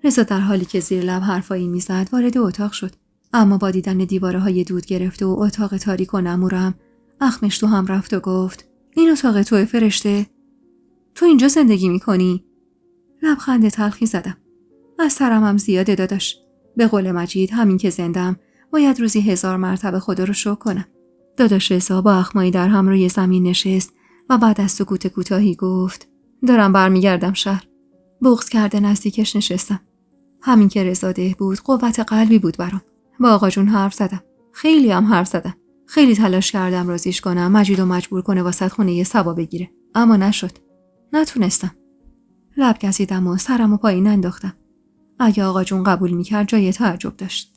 رضا در حالی که زیر لب حرفایی میزد وارد اتاق شد، اما با دیدن دیوارهای دود گرفته و اتاق تاریک و نمورم اخمش تو هم رفت و گفت این اتاق توئه فرشته؟ تو اینجا زندگی میکنی؟ لبخند تلخی زدم. از سرم هم زیاده داداش. به قول مجید همین که زندم باید روزی 1000 مرتبه خدا رو شکر کنم. داداش رضا با اخمایی در هم روی زمین نشست و بعد از سکوت کوتاهی گفت دارم برمیگردم شهر. بغض کرده نزدیکش نشستم. همین که رضا ده بود قوت قلبی بود برام. با آقا جون حرف زدم. خیلی هم حرف زدم. خیلی تلاش کردم راضیش کنم مجیدو مجبور کنه واسط خونه یه سبا بگیره، اما نشد. نتونستم. لب گزیدم و سرمو پایین انداختم. اگه آقا جون قبول میکرد جای تعجب داشت.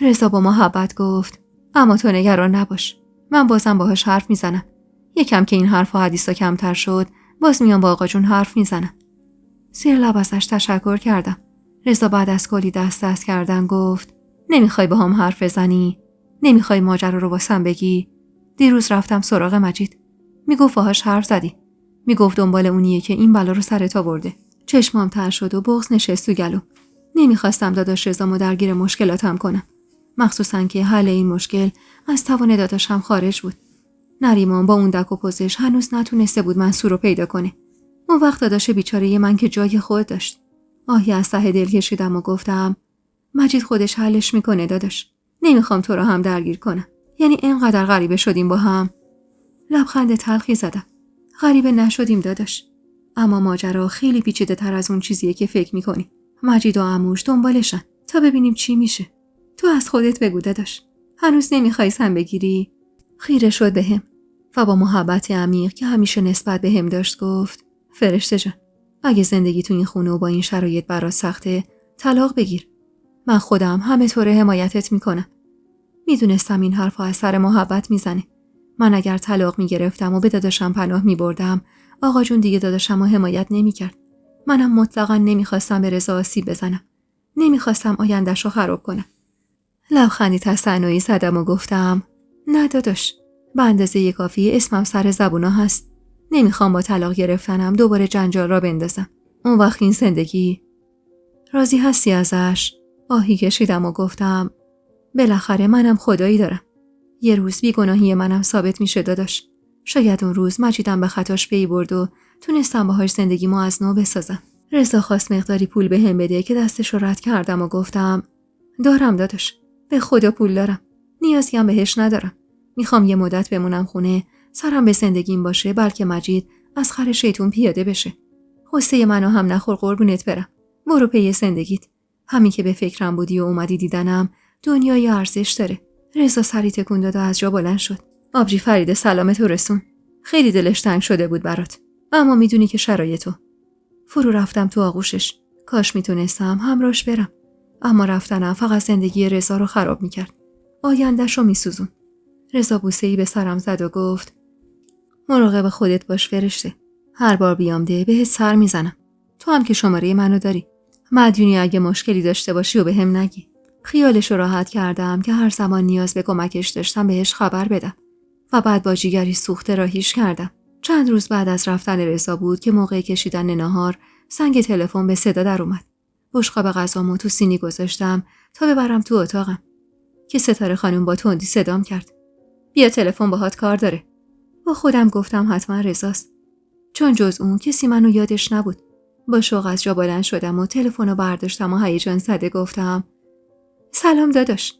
رضا با محبت گفت اما تو نگران نباش. من بازم باهاش حرف میزنم. یکم که این حرف و حدیثا کمتر شد باز میام با آقا جون حرف میزنم. زیر لب ازش تشکر کردم. رضا بعد از کلی دست کردن گفت نمیخوای با هم حرف بزنی؟ نمیخوای ماجرا رو واسم بگی؟ دیروز رفتم سراغ مجید. میگفت باهاش حرف زدی. میگفت دنبال اونیه که این بلا رو سرت آورده. چشمام تر شد و بغض نشست تو گلو. نمیخواستم داداش رضامو درگیر مشکلاتم کنم. مخصوصاً که حل این مشکل از توان داداشم خارج بود. نریمان با اون دک و پوزش هنوز نتونسته بود منصور رو پیدا کنه. اون وقت داداش بیچاره من که جای خود داشت. آهی از ته دل کشیدم و گفتم مجید خودش حلش میکنه داداش. نمیخوام تو رو هم درگیر کنم. یعنی اینقدر غریبه شدیم با هم. لبخند تلخی زدم. غریبه نشدیم داداش. اما ماجرا خیلی پیچیده تر از اون چیزیه که فکر میکنی. مجید و عموش دنبالشن تا ببینیم چی میشه. تو از خودت بگو داداش. هنوز نمیخوای سم بگیری؟ خیره شد بهم و با محبت عمیق که همیشه نسبت بهم داشت گفت فرشته جان، اگه زندگی تو این خونه و با این شرایط برات سخته طلاق بگیر. من خودم همه طوره حمایتت میکنم. میدونستم این حرفا از سر محبت میزنه. من اگر طلاق میگرفتم و به داداشم پناه میبردم، آقا جون دیگه داداشم رو حمایت نمیکرد. منم مطلقا نمیخواستم به رضا آسیب بزنم. نمیخواستم آینده‌شو خراب کنم. لبخندی تصنعی زدم و گفتم نه داداش، به اندازه کافی اسمم سر زبونا هست. نمیخوام با طلاق گرفتنم دوباره جنجال را بندازم. اون وقت این زندگی. راضی هستی ازش؟ آهی کشیدم و گفتم بالاخره منم خدایی دارم. یه روز بیگناهی منم ثابت میشه داداش. شاید اون روز مجیدم به خطاش پی برد و تونستم باهاش زندگیمو از نو بسازم. رضا خواست مقداری پول بهم بده که دستش رو رد کردم و گفتم دارم داداش، به خدا پول دارم. نیازی هم بهش ندارم. میخوام یه مدت بمونم خونه، سرم به زندگیم باشه، بلکه مجید از خر شیطون پیاده بشه. قصه منو هم نخور قربونت برم. برو پی زندگیت. همین که به فکرم بودی و اومدی دیدنم دنیای ارزش داره. رضا سری تکون داد و از جا بلند شد. آبجی فرید سلامت و رسون. خیلی دلش تنگ شده بود برات. اما میدونی که شرایطو. فرو رفتم تو آغوشش. کاش میتونستم همراهش برم. اما رفتنم فقط زندگی رضا رو خراب میکرد. آینده‌شو میسوزون. رضا بوسه‌ای به سرم زد و گفت مراقب خودت باش فرشته. هر بار بیام ده بهت سر میزنم. تو هم که شماره منو داری. مدیونی اگه مشکلی داشته باشی و بهم نگی. خیالشو راحت کردم که هر زمان نیاز به کمکش داشتم بهش خبر بدم. و بعد با جیگری سوخته راهیش کردم. چند روز بعد از رفتن رضا بود که موقع کشیدن ناهار زنگ تلفن به صدا در اومد. بشقاب غذامو تو سینی گذاشتم تا ببرم تو اتاقم که ستاره خانم با تندی صدام کرد. بیا تلفن باهات کار داره. با خودم گفتم حتما رضاست. چون جز اون کسی منو یادش نبود. با شوق از جا بلند شدم و تلفنو برداشتم و هیجان زده گفتم سلام داداش.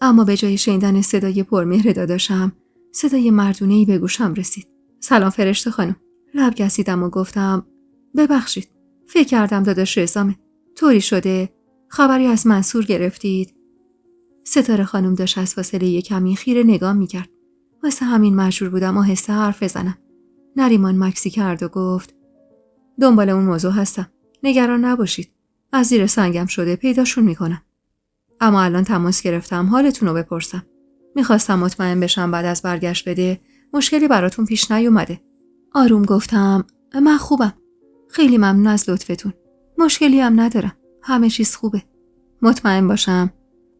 اما به جای شنیدن صدای پرمهر داداشم صدای مردونه‌ای به گوشم رسید. سلام فرشته خانم. لب گسیدم و گفتم ببخشید. فکر کردم داداش رضامه. طوری شده خبری از منصور گرفتید؟ ستاره خانم داشت از فاصله کمی خیره نگاه میکرد. واسه همین مجبور بودم آهسته حرف بزنم. نریمان مکسی کرد و گفت دنبال اون موضوع هستم. نگران نباشید. از زیر سنگم شده پیداشون میکنم. اما الان تماس گرفتم حالتون رو بپرسم. میخواستم مطمئن بشم بعد از برگشت بده مشکلی براتون پیش نیومده. آروم گفتم من خوبم. خیلی ممنون از لطفتون. مشکلی هم ندارم. همه چیز خوبه. مطمئن باشم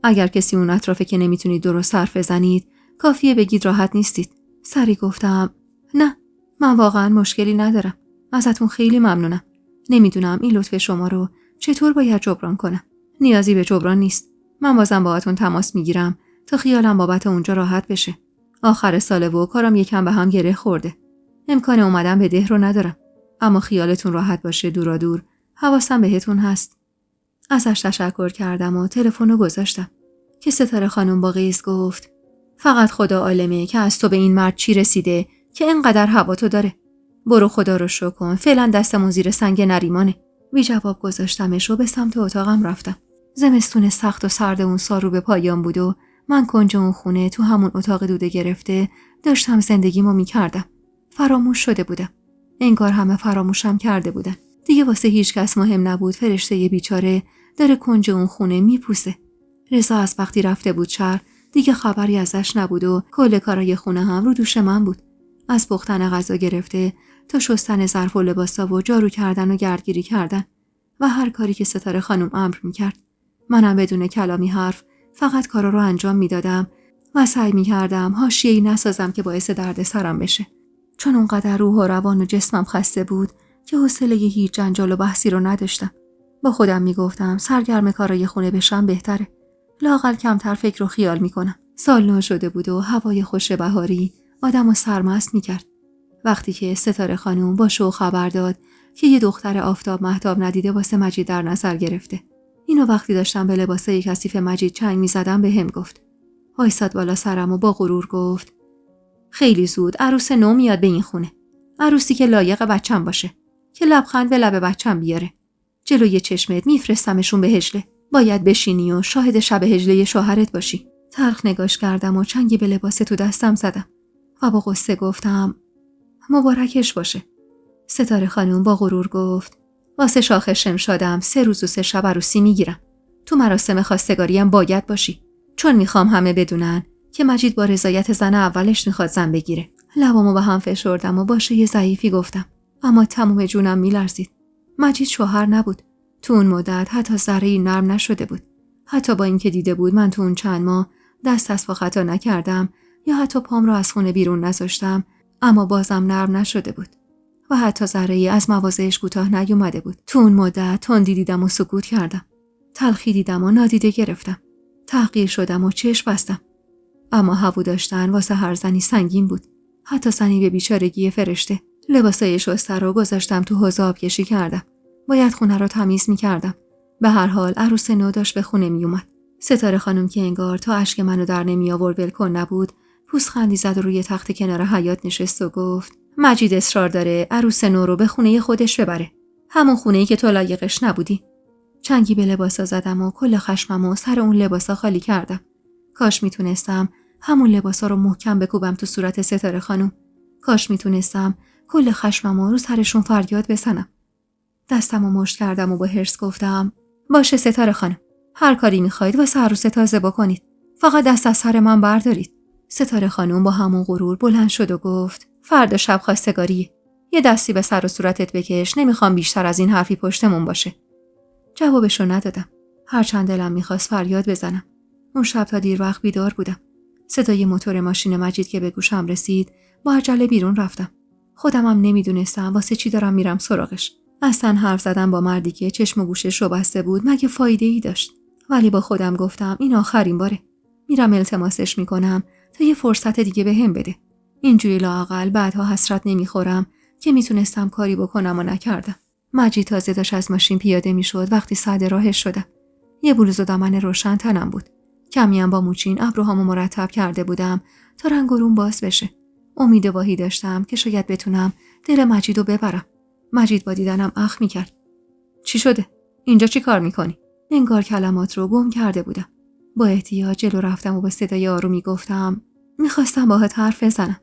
اگر کسی اون اطرافه که نمیتونید درست حرف بزنید کافیه بگید راحت نیستید. سری گفتم نه، من واقعا مشکلی ندارم. ازتون خیلی ممنونم. نمیدونم این لطف شما رو چطور باید جبران کنم. نیازی به جبران نیست. من بازم باهاتون تماس میگیرم تا خیالم بابت اونجا راحت بشه. آخر ساله و کارم یکم به هم گره خورده. امکان اومدن به ده رو ندارم. اما خیالتون راحت باشه دورا دور. حواسم بهتون هست. ازش تشکر کردم و تلفن رو گذاشتم که ستاره خانم با غیظ گفت فقط خدا عالمه که از تو به این مرد چی رسیده که اینقدر هوا تو داره. برو خدا رو شکر کن. فعلا دستمون زیر سنگ نریمانه. بی جواب گذاشتمش و به سمت اتاقم رفتم. زمستون سخت و سرد اون سال رو به پایان بود و من کنج اون خونه تو همون اتاق دوده گرفته داشتم زندگیمو میکردم. فراموش شده بودم. انگار همه فراموشم کرده بودن. دیگه واسه هیچ کس مهم نبود فرشته ی بیچاره داره کنج اون خونه میپوسه. رضا از وقتی رفته بود شهر دیگه خبری ازش نبود و کل کارای خونه هم رو دوش من بود. از پختن غذا گرفته تا شستن ظرف و لباسا و جارو کردن و گردگیری کردن و هر کاری که ستاره خانم امر میکرد. منم بدون کلامی حرف فقط کارا رو انجام میدادم و سعی میکردم حاشیه‌ای نسازم که باعث درد سرم بشه. چون اونقدر روح و روان و جسمم خسته بود که حوصله هیچ جنجال و بحثی رو نداشتم. با خودم میگفتم سرگرم کارای خونه بشم بهتره. لااقل کمتر فکر و خیال میکنم. سال نو شده بود و هوای خوش بهاری آدمو سرمست میکرد. وقتی که ستاره خانم با شوق خبر داد که یه دختر آفتاب مهتاب ندیده واسه مجید در نظر گرفته. اینو وقتی داشتم به لباسای کثیف مجید چنگ میزدم بهم گفت. وایساد بالا سرم و با غرور گفت خیلی زود عروس نو میاد به این خونه. عروسی که لایق بچم باشه. که لبخند به لب بچم بیاره. جلوی چشمت میفرستمشون به هجله. باید بشینی و شاهد شب هجله شوهرت باشی. تلخ نگاش کردم و چنگی به لباس تو دستم زدم و با غصه گفتم مبارکش باشه. ستاره خانم با غرور گفت واسه شاخ شمشادم 3 روز و 3 شب عروسی میگیرم. تو مراسم خواستگاریم باید باشی، چون میخوام همه بدونن که مجید با رضایت زن اولش میخواد زن بگیره. لبامو به هم فشردم و با شیء ضعیفی گفتم، اما تمام جونم میلرزید. مجید شوهر نبود. تو اون مدت حتی ذره‌ای نرم نشده بود. حتی با اینکه دیده بود من تو اون چند ماه دست از پا خطا نکردم یا حتی پام را از خونه بیرون نذاشتم، اما بازم نرم نشده بود و حتی ذره‌ای از مواضعش کوتاه نیومده بود. تو اون مدت تندی دیدم و سکوت کردم. تلخی دیدم و نادیده گرفتم. تحقیر شدم و چشم بستم. اما هوو داشتن واسه هر زنی سنگین بود. حتی زنی به بیچارگی فرشته. لباسای شسته رو گذاشتم تو حوض آبکشی کردم. باید خونه رو تمیز می‌کردم. به هر حال عروس نو داشت به خونه میومد. ستاره خانم که انگار تا اشک منو در نمی آورد ولکن نبود، پوزخندی زد و روی تخت کنار حیاط نشست و گفت: مجید اصرار داره عروس نو رو به خونه خودش ببره. همون خونه‌ای که تو لایقش نبودی. چنگی به لباسا زدم و کل خشممو سر اون لباسا خالی کردم. کاش میتونستم همون لباسا رو محکم بکوبم تو صورت ستاره خانم. کاش میتونستم کل خشممو رو سرشون فریاد بزنم. دستمو مشت کردم و با حرص گفتم: باشه ستاره خانم، هر کاری میخواید واسه عروس تازه بکنید. فقط دست از سر من بردارید. ستاره خانم با همون غرور بلند شد و گفت: فردا شب خواستگاریه. یه دستی به سر و صورتت بکش، نمیخوام بیشتر از این حرفی پشتمون باشه. جوابشو ندادم. هرچند دلم میخواست فریاد بزنم. اون شب تا دیر وقت بیدار بودم. صدای موتور ماشین مجید که به گوشم رسید، با عجله بیرون رفتم. خودمم نمیدونستم واسه چی دارم میرم سراغش. اصلا حرف زدم با مردی که چشم و گوشش رو بسته بود مگه فایده ای داشت؟ ولی با خودم گفتم این آخرین باره. میرم التماسش میکنم تا یه فرصت دیگه بهم بده. اینجوری لااقل بعدها حسرت نمیخورم که میتونستم کاری بکنم و نکردم. مجید تازه داشت از ماشین پیاده میشد وقتی سعد راهش شدم. یه بلوز و دامن روشن تنم بود. کمیم با موچین ابروهامو مرتب کرده بودم تا رنگ و روم باز بشه. امید واهی داشتم که شاید بتونم دل مجیدو ببرم. مجید با دیدنم اخ میکرد. چی شده؟ اینجا چی کار میکنی؟ انگار کلمات رو گم کرده بودم. با احتیاط جلو رفتم و با صدای آرومی گفتم: میخواستم باهات حرف بزنم.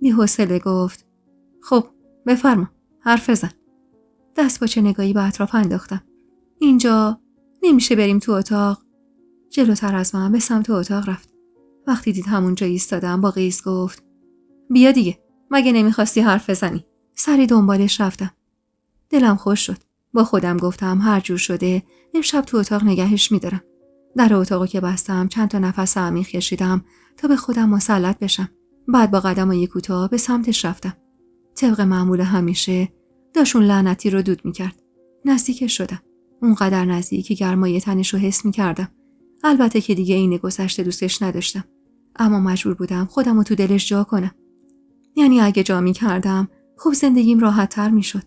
بی‌حوصله گفت: خب بفرما، حرف بزن. دست با چه نگاهی به اطراف انداختم. اینجا نمیشه بریم تو اتاق؟ جلوتر از من به سمت اتاق رفت. وقتی دید همونجا ایستادم با غیظ گفت: بیا دیگه، مگه نمیخواستی حرف بزنی؟ سری دنبالش رفتم. دلم خوش شد. با خودم گفتم هر جور شده امشب تو اتاق نگهش میدارم. در اتاقو که بستم چند تا نفس عمیق کشیدم تا به خودم مسلط بشم. بعد با قدمای کوتاه به سمتش رفتم. طبق معمول همیشه داشون لعنتی رو دود میکرد. نزدیکش شدم. اونقدر نزدیک که گرمای تنش رو حس میکردم. البته که دیگه این گذشته دوستش نداشتم. اما مجبور بودم خودم رو تو دلش جا کنم. یعنی اگه جا میکردم خوب زندگیم راحت تر میشد.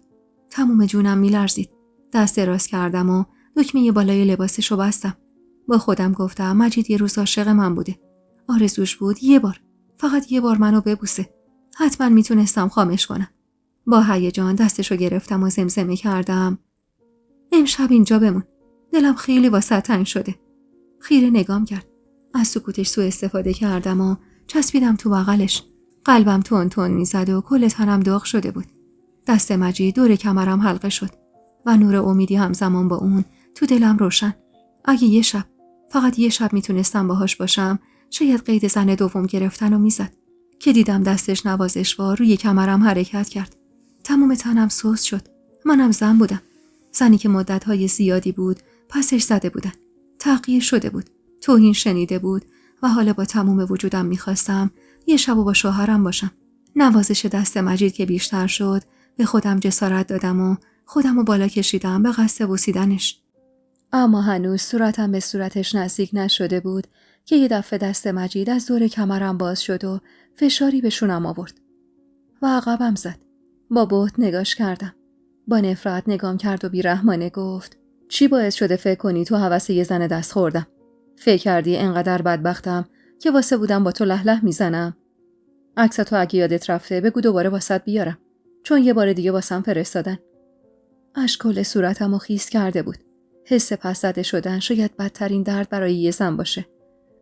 تموم جونم میلرزید. دست دراز کردم و دکمه بالای لباسش رو بستم. با خودم گفتم مجید یه روز عاشق من بوده. آرزوش بود یه بار، فقط یه بار منو ببوسه. حتما میتونستم خامش کنم. با هیجان دستشو گرفتم و زمزمه کردم: امشب اینجا بمون. دلم خیلی واسه تنگ شده. خیره نگام کرد. از سکوتش سوء استفاده کردم و چسبیدم تو بغلش. قلبم تون تون میزد و کل تنم داغ شده بود. دست مجید دور کمرم حلقه شد و نور امیدی همزمان با اون تو دلم روشن. اگه یه شب، فقط یه شب میتونستم باهاش باشم، شاید قید زن دوم گرفتن و میزد. که دیدم دستش نوازشوار روی کمرم حرکت کرد. تمام تنم سوز شد. منم زن بودم. زنی که مدت‌های زیادی بود پسش زده بودن. تحقیر شده بود. توهین شنیده بود و حالا با تمام وجودم میخواستم یه شب با شوهرم باشم. نوازش دست مجید که بیشتر شد به خودم جسارت دادم و خودم رو بالا کشیدم به قصد بوسیدنش. اما هنوز صورتم به صورتش نزدیک نشده بود که یه دفعه دست مجید از دور کمرم باز شد و فشاری به شونم آورد و عقبم زد. با بهت نگاش کردم. با نفرت نگام کرد و بیرحمانه گفت: چی باعث شده فکر کنی تو هوس یه زن دست خوردم؟ فکر کردی انقدر بدبختم که واسه بودم با تو لهله میزنم؟ عکس تو اگه یادت رفته بگو دوباره واسط بیارم، چون یه بار دیگه واسم فرستادن. اشکال صورتمو خیس کرده بود. حس پس زده شدن شاید بدترین درد برای یه زن باشه.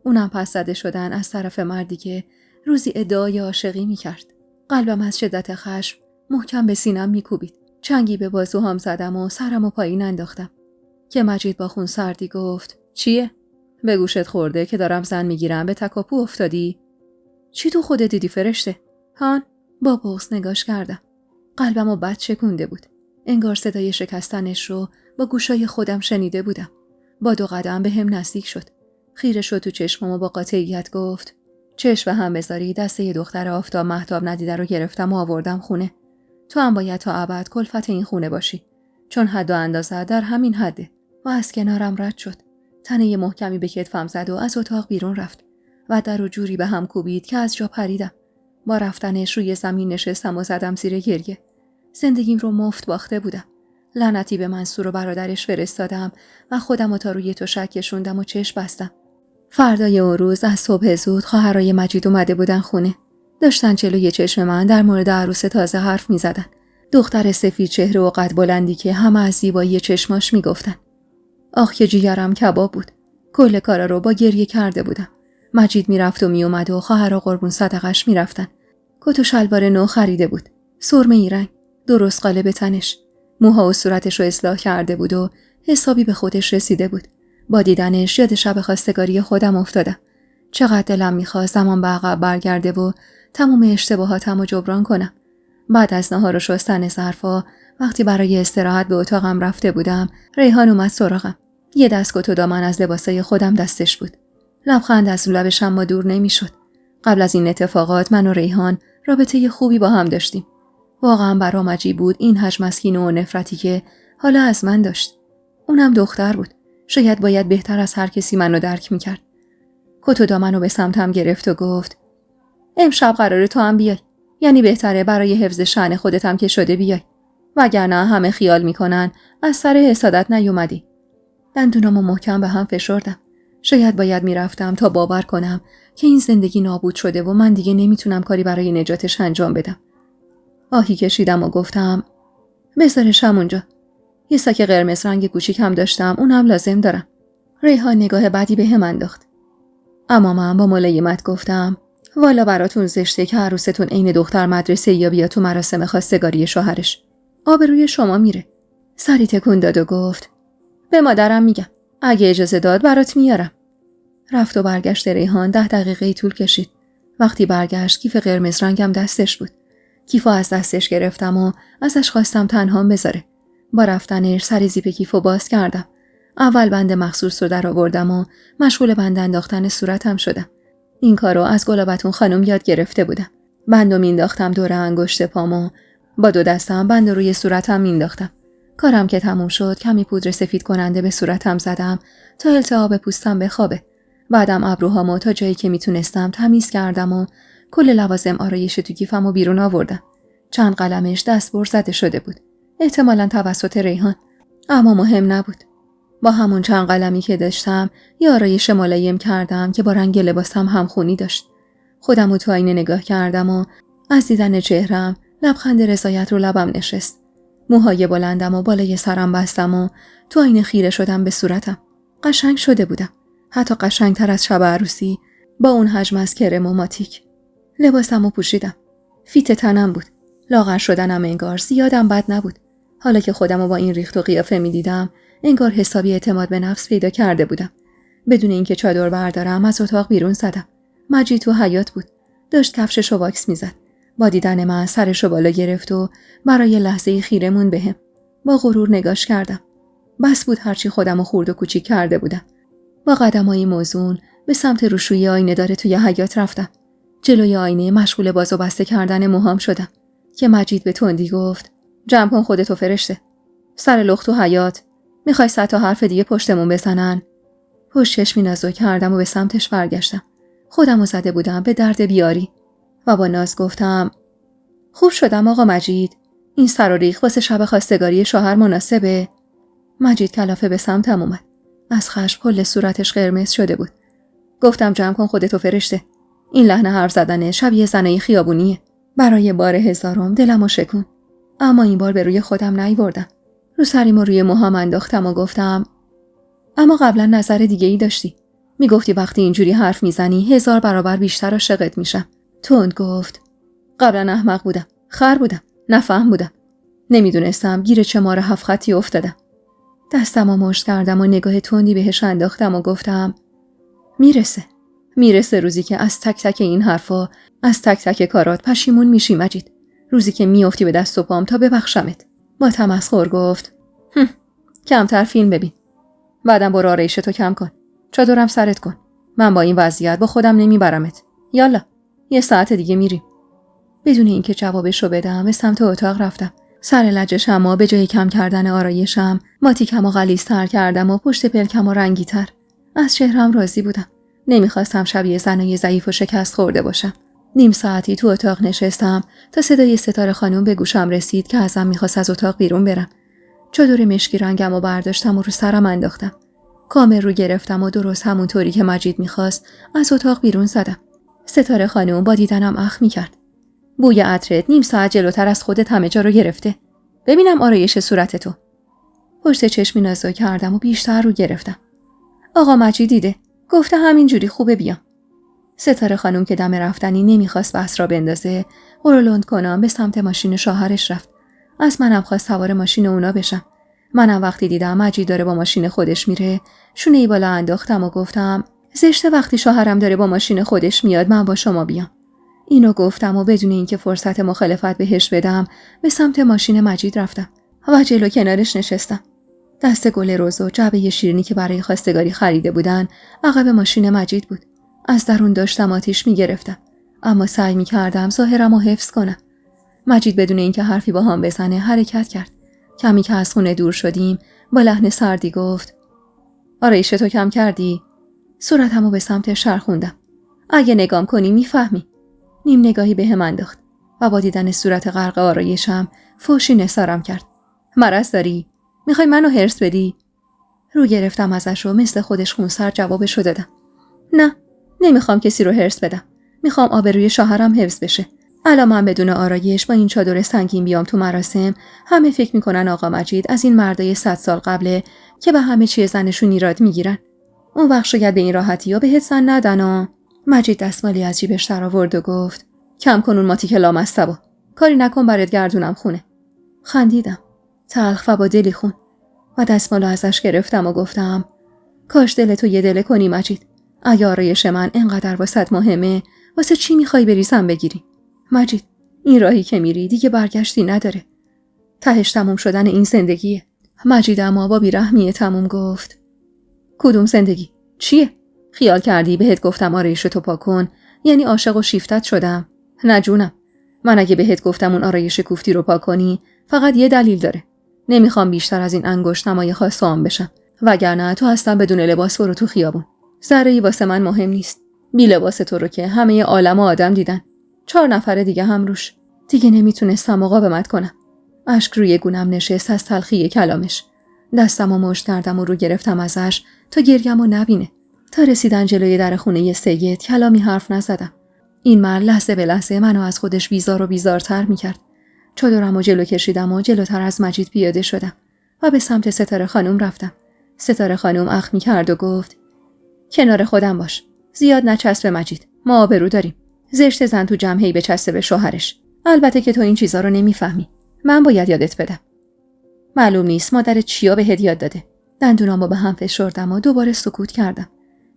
اونم پس زده شدن از طرف مردی که روزی ادعای عاشقی میکرد. قلبم از شدت خشم محکم به سینم میکوبید. چنگی به بازوهام زدم و سرمو پایین انداختم که مجید با خونسردی گفت: چیه؟ به گوشت خورده که دارم زن میگیرم به تکاپو افتادی؟ چی تو خودت دیدی فرشته؟ هان؟ با بغض نگاش کردم. قلبمو بد شکونده بود. انگار صدای شکستنش رو با گوشای خودم شنیده بودم. با 2 قدم به هم نزدیک شد. خیره شد تو چشممو با قاطعیت گفت چشم به هم بذاری دسته دختر آفتاب مهتاب ندیده رو گرفتم و آوردم خونه. تو هم باید تا ابد کلفت این خونه باشی. چون حد و اندازه در همین حده. و از کنارم رد شد. تنه محکمی به کتفم زد و از اتاق بیرون رفت. و در و جوری به هم کوبید که از جا پریدم. با رفتنش روی زمین نشستم و زدم زیر گریه. زندگیم رو مفت باخته بودم. لعنتی به منصور و برادرش فرستادم و خودم رو تا روی تشک کشوندم و چشم بستم. فردای اون روز از صبح زود خواهرای مجید اومده بودن خونه. داشتن جلوی چشم من در مورد عروس تازه حرف می زدن. دختر سفید چهره و قد بلندی که همه از زیبایی چشماش می گفتن. آخ که جیگرم کباب بود. کل کارا رو با گریه کرده بودم. مجید می رفت و می اومد و خواهرا قربون صدقش می رفتن. کت و شلوار نو خریده بود. سرمه‌ای رنگ. درست قالب تنش. موها و صورتش رو اصلاح کرده بود و حسابی به خودش رسیده بود. با دیدنش یاد شب خواستگاری خودم افتادم. چقدر دلم می‌خواست زمان به عقب برگرده و تمام اشتباهاتم رو جبران کنم. بعد از نهار و شستن ظرفا وقتی برای استراحت به اتاقم رفته بودم، ریحان اومد سراغم. یه دست کت و دامن از لباسای خودم دستش بود. لبخند از لبش اما دور نمی‌شد. قبل از این اتفاقات من و ریحان رابطه خوبی با هم داشتیم. واقعا برام عجیب بود این حجم از کینه و نفرتی که حالا از من داشت. اونم دختر بود. شاید باید بهتر از هر کسی منو درک میکرد. کت و دامنو به سمتم گرفت و گفت امشب قراره تو هم بیای. یعنی بهتره برای حفظ شأن خودت هم که شده بیای. وگرنه همه خیال میکنن از سر حسادت نیومدی. دندونامو محکم به هم فشردم. شاید باید میرفتم تا باور کنم که این زندگی نابود شده و من دیگه نمیتونم کاری برای نجاتش انجام بدم. آهی کشیدم و گفتم بذارش همونجا. یه ساک قرمز رنگ کوچیک هم داشتم، اونم لازم دارم. ریحان نگاه بدی به هم انداخت. اما من با ملایمت گفتم والا براتون زشته که عروستون عین دختر مدرسه یا بیا تو مراسم خواستگاری شوهرش. آبروی شما میره. سری تکون داد و گفت به مادرم میگم. اگه اجازه داد برات میارم. رفت و برگشت ریحان 10 دقیقه طول کشید. وقتی برگشت کیف قرمز رنگم دستش بود. کیفو از دستش گرفتم و ازش خواستم تنهام بذاره. با رفتنش سر زیپ کیفو باز کردم. اول بند مخصوص رو در آوردم و مشغول بند انداختن صورتم شدم. این کارو از گلابتون خانم یاد گرفته بودم. بندو مینداختم دور انگشت پامو. با 2 دستم بند روی صورتم مینداختم. کارم که تموم شد کمی پودر سفید کننده به صورتم زدم تا التهاب پوستم بخوابه. بعدم ابروهامو تا جایی که میتونستم تمیز کردم و کل لوازم آرایش تو کیفمو بیرون آوردم. چند قلمش دستبر زده شده بود. احتمالاً توسط ریحان. اما مهم نبود. با همون چند قلمی که داشتم یه آرایش ملایم کردم که با رنگ لباسم همخونی داشت. خودمو تو آینه نگاه کردم و از دیدن چهرم لبخند رضایت رو لبم نشست. موهای بلندم و بالای سرم بستم و تو آینه خیره شدم به صورتم. قشنگ شده بودم. حتی قشنگتر از شب عروسی با اون حجم از کرم و ماتیک. لباسمو پوشیدم. فیت تنم بود. لاغر شدنم انگار زیادم بد نبود. حالا که خودمو با این ریخت و قیافه می‌دیدم، انگار حسابی اعتماد به نفس پیدا کرده بودم. بدون اینکه چادر بردارم از اتاق بیرون زدم. مجید تو حیاط بود. داشت کفششو واکس می‌زد. با دیدن من سرشو بالا گرفت و برای لحظه‌ای خیره موند بهم. با غرور نگاش کردم. بس بود هرچی خودمو خورد و کوچیک کرده بودم. با قدمای موزون به سمت روشویی آینه داره توی حیاط رفتم. جلوی آینه مشغول باز و بسته کردن موهام شدم که مجید به تندی گفت جمع کن خودتو فرشته. سر لخت تو حیاط. میخوای 100 تا حرف دیگه پشتمون بزنن؟ پشت چشمی نازک کردم و به سمتش برگشتم. خودمو زده بودم به درد بیاری و با ناز گفتم خوب شدم آقا مجید. این سر و ریخ واسه شب خواستگاری شوهر مناسبه؟ مجید کلافه به سمتم اومد. از خشم کل صورتش قرمز شده بود. گفتم جمع کن خودتو فرشته. این لحن حرف زدن شبیه زنای خیابونیه. برای بار 1000م دلمو شکون. اما این بار به روی خودم نیوردم. رو سریمو روی موهام انداختم و گفتم اما قبلا نظر دیگه ای داشتی. میگفتی وقتی اینجوری حرف میزنی 1000 برابر بیشتر عاشقت میشم. تند گفت قبلا احمق بودم. خر بودم. نفهم بودم. نمیدونستم گیر چه مار 7 خطی افتادم. دستمو مشت کردم و نگاه تندی بهش انداختم و گفتم میرسه روزی که از تک تک این حرفا، از تک تک کارات پشیمون میشی مجید. روزی که میافتی به دست و پام تا ببخشمت. با تمسخر گفت کمتر فیلم ببین. بعدم برو آرایش تو کم کن. چادرم سرت کن. من با این وضعیت با خودم نمیبرمت. یالا 1 ساعت دیگه میریم. بدون اینکه جوابشو بدم به سمت اتاق رفتم. سر لجش اما به جای کم کردن آرایشم ماتیکمو غلیظ‌تر کردم و پشت پلکمو رنگی‌تر. از چهرم راضی بودم. نمیخواستم شبیه زنای ضعیف و شکست خورده باشم. نیم ساعتی تو اتاق نشستم تا صدای ستاره خانم به گوشم رسید که ازم میخواست از اتاق بیرون برم. چادر مشکی رنگمو برداشتم و رو سرم انداختم. کامل رو گرفتم و درست همونطوری که مجید میخواست از اتاق بیرون زدم. ستاره خانم با دیدنم اخ میکرد. بوی عطرت نیم ساعت جلوتر از خودت همه جا رو گرفته. ببینم آرایش صورت تو. پشت چشمی نازو کردم و بیشتر رو گرفتم. آقا مجید دیده. گفته همینجوری خوبه بیام. ستاره خانم که دم رفتنی نمیخواست بحث را بندازه، قرولند کنم به سمت ماشین شوهرش رفت. از منم خواست سوار ماشین اونا بشم. منم وقتی دیدم مجید داره با ماشین خودش میره، شونه بالا انداختم و گفتم زشته وقتی شوهرم داره با ماشین خودش میاد من با شما بیام. اینو گفتم و بدون اینکه فرصت مخالفت بهش بدم به سمت ماشین مجید رفتم و جلو کنارش نشستم. دست گل رز و جعبه شیرینی که برای خواستگاری خریده بودن عقب ماشین مجید بود. از درون داشتم آتیش میگرفتم، اما سعی میکردم ظاهرمو حفظ کنم. مجید بدون اینکه حرفی با هم بزنه حرکت کرد. کمی که از خونه دور شدیم با لحن سردی گفت آرایش تو کم کردی؟ صورتمو به سمت چرخوندم. اگه نگام کنی میفهمی. نیم نگاهی به هم انداخت و با دیدن صورت غرق آرایشم فوشی نثارم کرد. مرض داری؟ میخوای منو هرس بدی؟ رو گرفتم ازش و مثل خودش خونسر جوابشو دادم. نه، نمیخوام کسی رو هرس بدم. میخوام آبروی شوهرم حفظ بشه. الان من بدون آرایش با این چادر سنگین بیام تو مراسم، همه فکر میکنن آقا مجید از این مردای 100 سال قبله که به همه چیه زنشون ایراد میگیرن. اون وقت شاید به این راحتی یا بهت زن ندن. مجید دستمالی از جیبش در آورد و گفت کم کن اون ماتیک لامصبو. کاری نکن برات گردونم خونه. خندیدم. تلخ و با دلی خون. و دستمالو ازش گرفتم و گفتم کاش دلتو یه دله کنی مجید. اگه آرایش من اینقدر واسط مهمه، واسه چی میخوای بریزم بگیری؟ مجید، این راهی که میری دیگه برگشتی نداره. تهش تموم شدن این زندگیه. مجید اما با بیرحمی تموم گفت کدوم زندگی؟ چیه؟ خیال کردی بهت گفتم آرایشتو پاک کن یعنی عاشق و شیفتت شدم؟ نه جونم. من اگه بهت گفتم اون آرایش کوفتی رو پاک کنی فقط یه دلیل داره. نمیخوام بیشتر از این انگشت نمای خاص عام بشم. وگرنه تو اصلا بدون لباس برو تو خیابون. ذره‌ای واسه من مهم نیست. بی لباس تو رو که همه عالم و آدم دیدن. 4 نفر دیگه هم روش. دیگه نمیتونستم مقاومت کنم. اشک روی گونم نشست از تلخی کلامش. دستمو مشت کردم و رو گرفتم ازش تا گریه‌مو نبینه. تا رسیدن جلوی در خونه سید کلامی حرف نزدم. این مرد لحظه به لحظه منو از خودش بیزار و بیزارتر میکرد. چادرمو جلو کشیدم و جلوتر از مجید پیاده شدم و به سمت ستاره خانم رفتم. ستاره خانم اخ میکرد و گفت کنار خودم باش. زیاد نچسب مجید. ما آبرو داریم. زشت زن تو جمعی بچسبه به شوهرش. البته که تو این چیزا رو نمیفهمی. من باید یادت بدم. معلوم نیست مادرت چیا بهت یاد داده. دندونامو به هم فشردم و دوباره سکوت کردم.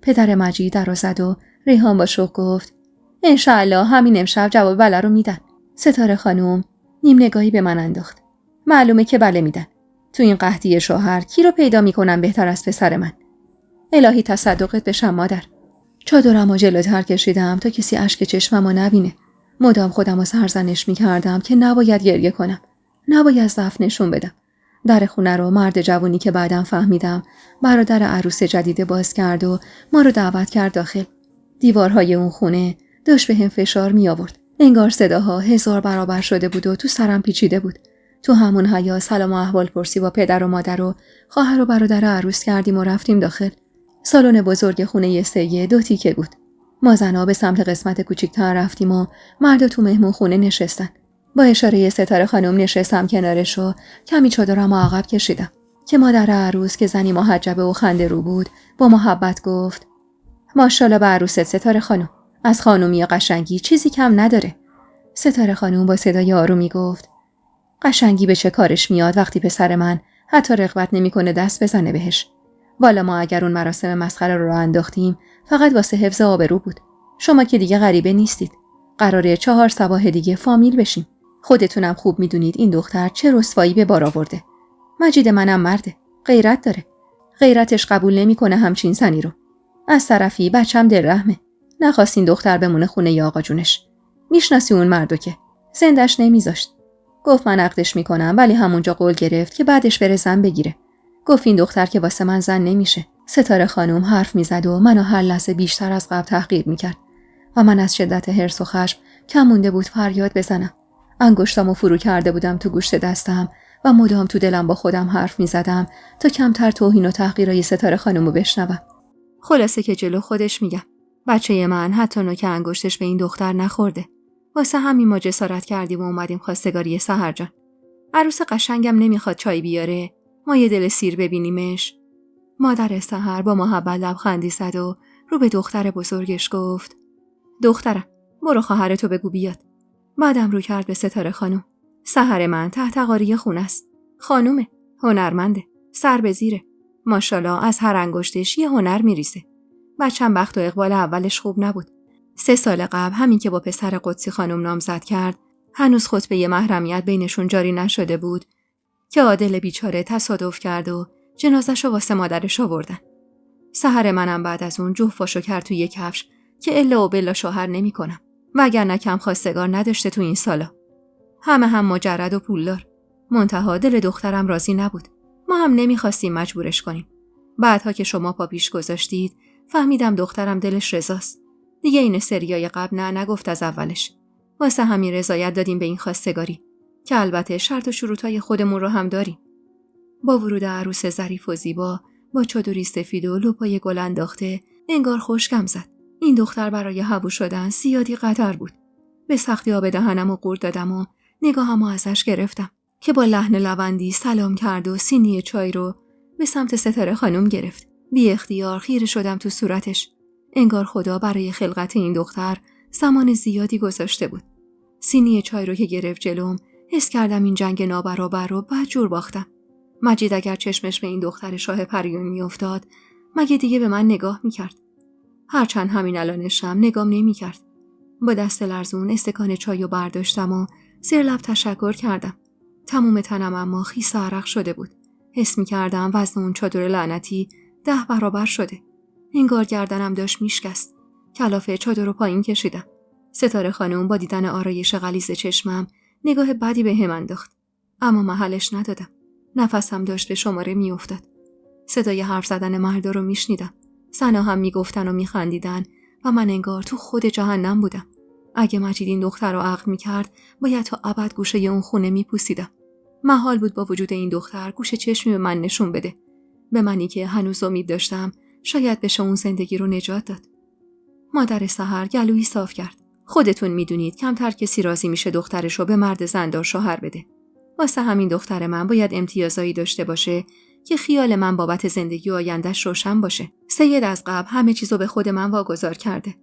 پدر مجید در زد و ریحان با شوق گفت انشالله همین امشب جواب بله رو میدن. ستاره خانم نیم نگاهی به من انداخت. معلومه که بله میدن. تو این قحطی شوهر کی رو پیدا میکنم بهتر از پسر من؟ الهی تصدقت بشم مادر. چادرمو جلوتر کشیدم تا کسی اشک چشممو نبینه. مدام خودمو سرزنش میکردم که نباید گریه کنم. نباید ضعف نشون بدم. در خونه رو مرد جوانی که بعدم فهمیدم برادر عروس جدید باز کرد و ما رو دعوت کرد داخل. دیوارهای اون خونه داشت به هم فشار می آورد. انگار صداها 1000 برابر شده بود و تو سرم پیچیده بود. تو همون حیا سلام و احوال پرسی با پدر و مادر و خواهر و برادر عروس کردیم و رفتیم داخل. سالن بزرگ خونه سید 2 تیکه بود. ما زنا به سمت قسمت کوچیک‌تر رفتیم و مردا تو مهمون خونه نشستن. با اشاره ستاره خانم نشستم کنارش و کمی چادرمو عقب کشیدم که مادر عروس که زنی محجبه و خنده رو بود با محبت گفت ماشاءالله به عروست ستاره خانم. از خانومی قشنگی چیزی کم نداره. ستاره خانم با صدای آرومی گفت قشنگی به چه کارش میاد وقتی پسر من حتی رغبت نمیکنه دست بزنه بهش. والا ما اگر اون مراسم مسخره رو انداختیم فقط واسه حفظ آبرو بود. شما که دیگه غریبه نیستید. قراره 4 صباح دیگه فامیل بشیم. خودتونم خوب میدونید این دختر چه رسوایی به بار آورده. مجید منم مرده. غیرت داره. غیرتش قبول نمیکنه همچین زنی رو. از طرفی بچم دل رحمه. نخواست این دختر بمونه خونه ی آقا جونش. میشناسی اون مردو که زندش نمیذاشت. گفت من عقدش میکنم، ولی همونجا قول گرفت که بعدش بره زن بگیره. گفت این دختر که واسه من زن نمیشه. ستاره خانم حرف میزد و منو هر لحظه بیشتر از قبل تحقیر میکرد و من از شدت حرص و خشم کم مونده بود فریاد بزنم. انگشتامو فرو کرده بودم تو گوشت دستم و مدام تو دلم با خودم حرف میزدم تا کمتر توهین و تحقیرای ستاره خانمو بشنوم. خلاصه که جلو خودش میگم بچه من حتی نوک انگشتش به این دختر نخورده. واسه همین ما جسارت کردیم و اومدیم خواستگاری سحر جان. عروس قشنگم نمیخواد چای بیاره. ما یه دل سیر ببینیمش. مادر سحر با محبت لبخندی زد و رو به دختر بزرگش گفت دخترم برو خواهرتو بگو بیاد. بعدم رو کرد به ستاره خانم. سحر من تحت قاری خونه است. خانومه، هنرمنده، سر به زیره. ماشاءالله از هر انگشتش یه هنر میریزه. بچم بخت و اقبال اولش خوب نبود. 3 سال قبل همین که با پسر قدسی خانم نامزد کرد، هنوز خطبه محرمیت بینشون جاری نشده بود که عادل بیچاره تصادف کرد و جنازه‌شو واسه مادرش آوردن. سحر منم بعد از اون جوفاشو کرد توی یک کفش که الا و بلا شوهر نمی‌کنم. وگرنه کم خواستگار نداشته تو این سالا. همه هم مجرد و پولدار. منتها دل دخترم راضی نبود. ما هم نمی‌خواستیم مجبورش کنیم. بعدها که شما پا پیش گذاشتید، فهمیدم دخترم دلش رضاست. دیگه این سریای قبل نگفت از اولش. واسه همین رضایت دادیم به این خواستگاری که البته شرط و شروطای خودمون رو هم داریم. با ورود عروس ظریف و زیبا با چادری سفید و لپای گل انداخته انگار خوشگم زد. این دختر برای هوو شدن زیادی قطر بود. به سختی آب دهنم و قورت دادم و نگاهمو ازش گرفتم که با لحن لبندی سلام کرد و سینی چای رو به سمت ستاره خانم گرفت. بی اختیار خیره شدم تو صورتش. انگار خدا برای خلقت این دختر زمان زیادی گذاشته بود. سینی چای رو که گرفت جلوم حس کردم این جنگ نابرابر رو بدجور باختم. مجید اگر چشمش به این دختر شاه پریون میافتاد مگه دیگه به من نگاه میکرد؟ هرچند همین الانشم نگام نمیکرد. با دست لرزون استکان چای رو برداشتم و زیر لب تشکر کردم. تموم تنم اما خیس عرق شده بود. حس میکردم وزن اون چادر لعنتی 10 برابر شده. انگار گردنم داشت میشکست. کلافه چادر رو پایین کشیدم. ستاره خانم با دیدن آرایش غلیظ چشمم نگاه بدی به هم انداخت. اما محلش ندادم. نفسم داشت به شماره میافتاد. صدای حرف زدن مردا رو میشنیدم. زنا هم میگفتن و میخندیدن و من انگار تو خود جهنم بودم. اگه مجید این دختر رو عقد میکرد باید تا ابد گوشه اون خونه میپوسیدم. محال بود با وجود این دختر گوشه چشمی به من نشون بده. به منی که هنوز امید داشتم شاید بشه اون زندگی رو نجات داد. مادر سحر گلویی صاف کرد. خودتون میدونید کمتر کسی راضی میشه دخترش رو به مرد زندار شوهر بده. واسه همین دختر من باید امتیازایی داشته باشه که خیال من بابت زندگی آینده‌اش روشن باشه. سید از قبل همه چیزو به خود من واگذار کرده.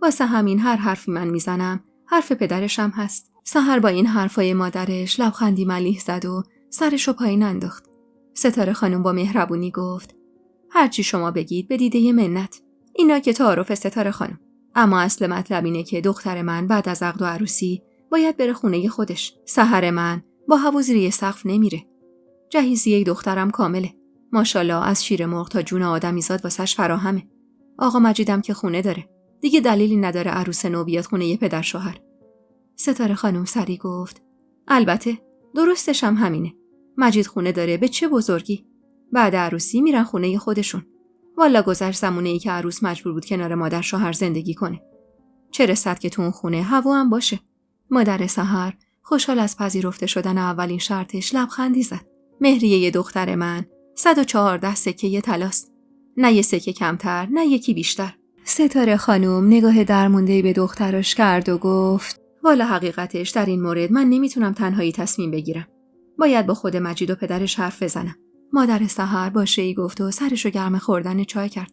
واسه همین هر حرفی من میزنم حرف پدرش هم هست. سحر با این حرفای مادرش لبخندی ملیح زد و سرشو پایین انداخت. ستاره خانم با مهربونی گفت هرچی شما بگید به دیده منت. اینا که تعارف ستاره خانم. اما اصل مطلب اینه که دختر من بعد از عقد و عروسی باید بره خونه خودش. سحر من با هوا زیر سقف نمیره. جهیزیه دخترم کامله. ماشاءالله از شیر مرغ تا جون آدمیزاد واسش فراهمه. آقا مجیدم که خونه داره. دیگه دلیلی نداره عروس نو بیاد خونه پدر شوهر. ستاره خانم سری گفت البته درستش هم همینه. مجید خونه داره به چه بزرگی. بعد عروسی میرن خونه خودشون. والا گذشت زمونه‌ای که عروس مجبور بود کنار مادر شوهر زندگی کنه. چه رسد که تو اون خونه هوا هم باشه. مادر سحر خوشحال از پذیرفته شدن اولین شرطش لبخندی زد. مهریه دختر من 114 سکه طلاست. نه یه سکه کمتر نه یکی بیشتر. ستاره خانم نگاه درمونده‌ای به دخترش کرد و گفت والا حقیقتش در این مورد من نمیتونم تنهایی تصمیم بگیرم. باید با خود مجید و پدرش حرف بزنم. مادر سحر باشه‌ای گفت و سرشو گرم خوردن چای کرد.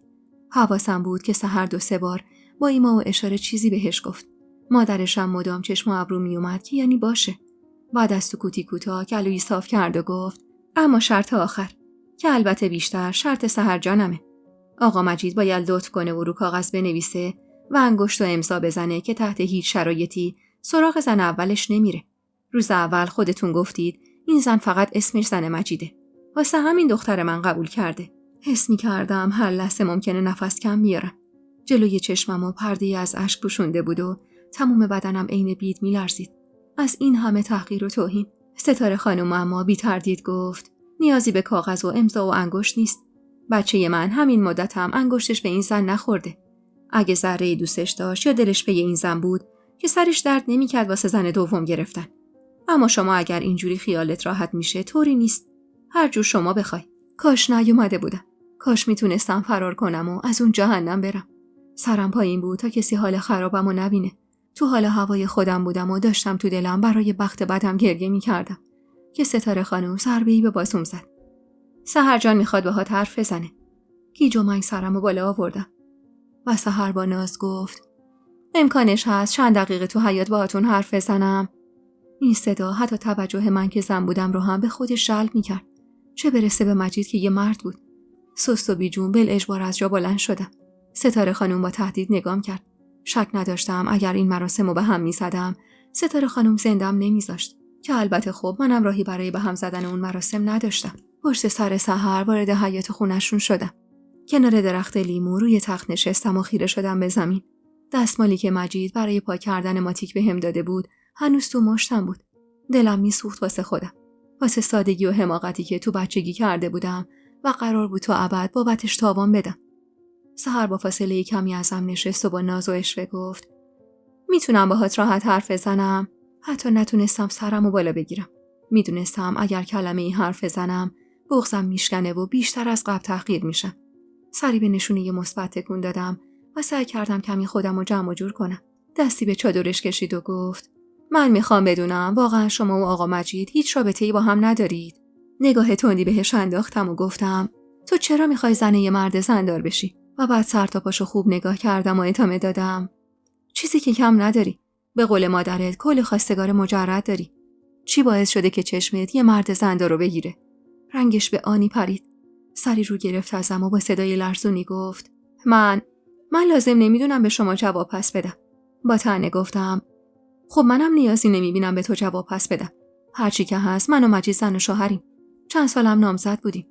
حواسم بود که سحر 2-3 بار با ایما و اشاره چیزی بهش گفت. مادرش هم مدام چشم و ابرو می اومد که یعنی باشه. بعد از سکوتی کوتاه گلویی صاف کرد و گفت اما شرط آخر که البته بیشتر شرط سحرجانمه. آقا مجید باید لطف کنه و رو کاغذ بنویسه و انگشت و امضا بزنه که تحت هیچ شرایطی سراغ زن اولش نمیره. روز اول خودتون گفتید این زن فقط اسمش زن مجیده. واسه همین دختر من قبول کرده. حس می‌کردم هر لحظه ممکنه نفس کم بیارم. جلوی چشممو پرده‌ای از اشک پوشونده بود و تمام بدنم عین بید می‌لرزید. از این همه تحقیر و توهین. ستاره خانم اما بی تردید گفت نیازی به کاغذ و امضا و انگشت نیست. بچه من همین مدتم انگشتش به این زن نخورده. اگه ذره دوستش داشت یا دلش به این زن بود که سرش درد نمی‌کرد واسه زن دوم گرفتن. اما شما اگر اینجوری خیالت راحت میشه طوری نیست. هر جور شما بخوای. کاش نیومده بودم. کاش میتونستم فرار کنم و از اون جهنم برم. سرم پایین بود تا کسی حال خرابمو نبینه. تو حال هوای خودم بودم و داشتم تو دلم برای بخت بدم گریه میکردم که ستاره خانم ضربه‌ای به بازوم زد. سحر جان میخواد باهات حرف بزنه. گیج و منگ سرمو بالا آوردم و سحر با ناز گفت امکانش هست چند دقیقه تو حیاط باهاتون حرف بزنم. این صدا حتی توجه من که زن بودم رو هم به خودش جلب میکرد. چه برسه به مجید که یه مرد بود. سست و بیجون بالاجبار از جا بلند شدم. ستاره خانم با تهدید نگام کرد. شک نداشتم اگر این مراسمو به هم میزدم ستاره خانم زندم نمیذاشت که البته خب منم راهی برای به هم زدن اون مراسم نداشتم. پشت سر سحر وارد حیاط خونشون شدم. کنار درخت لیمو روی تخت نشستم و خیره شدم به زمین. دستمالی که مجید برای پاک کردن ماتیک بهم داده بود هنوز تو مشتم بود. دلم میسوخت واسه خودم. واسه سادگی و حماقتی که تو بچگی کرده بودم و قرار بود تو ابد بابتش تاوان بدم. سحر با فاصله کمی ازم نشست و با ناز و اشوه گفت میتونم باهات راحت حرف بزنم؟ حتی نتونستم سرمو بالا بگیرم. میدونستم اگر کلمه ای حرف بزنم بغضم میشکنه و بیشتر از قبل تحقیر میشم. سری به نشونه مثبت تکون دادم و سعی کردم کمی خودمو جمع و جور کنم. دستی به چادرش کشید و گفت من میخوام بدونم واقعا شما و آقا مجید هیچ رابطه‌ای با هم ندارید؟ نگاه تندی بهش انداختم و گفتم تو چرا میخوای زن یه مرد زندار بشی؟ و بعد سر تا پاشو خوب نگاه کردم و ادامه دادم چیزی که کم نداری. به قول مادرت کل خواستگار مجرد داری. چی باعث شده که چشمت یه مرد زندار رو بگیره؟ رنگش به آنی پرید. سری رو گرفت ازم و با صدای لرزونی گفت من لازم نمیدونم به شما جواب پس بدم. با طعنه گفتم خب منم نیازی نمیبینم به تو جواب پس بدم. هرچی که هست من و مجید زن و شوهریم. چند سالم نامزد بودیم.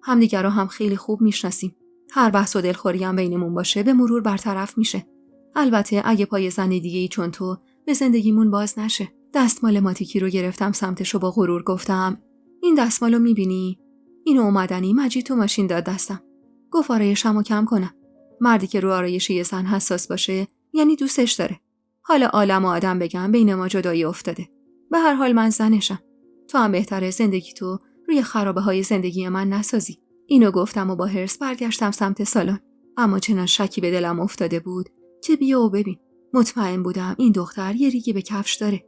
همدیگر رو هم خیلی خوب میشناسیم. هر بحث و دلخوری هم بینمون باشه به مرور برطرف میشه. البته اگه پای زن دیگه‌ای چون تو به زندگیمون باز نشه. دستمال ماتیکی رو گرفتم سمتش و با غرور گفتم این دستمالو میبینی؟ اینو اومدنی مجید تو ماشین داد دستم. گفت آرایشمو کم کنم. مردی که رو آرایش یه زن حساس باشه یعنی دوستش داره. حالا عالم و آدم بگم بین ما جدایی افتاده. به هر حال من زنشم. تو هم بهتره زندگی تو روی خرابه‌های زندگی من نسازی. اینو گفتم و با حرص برگشتم سمت سالن. اما چنان شکی به دلم افتاده بود که بیا و ببین. مطمئن بودم این دختر یه ریگی به کفش داره.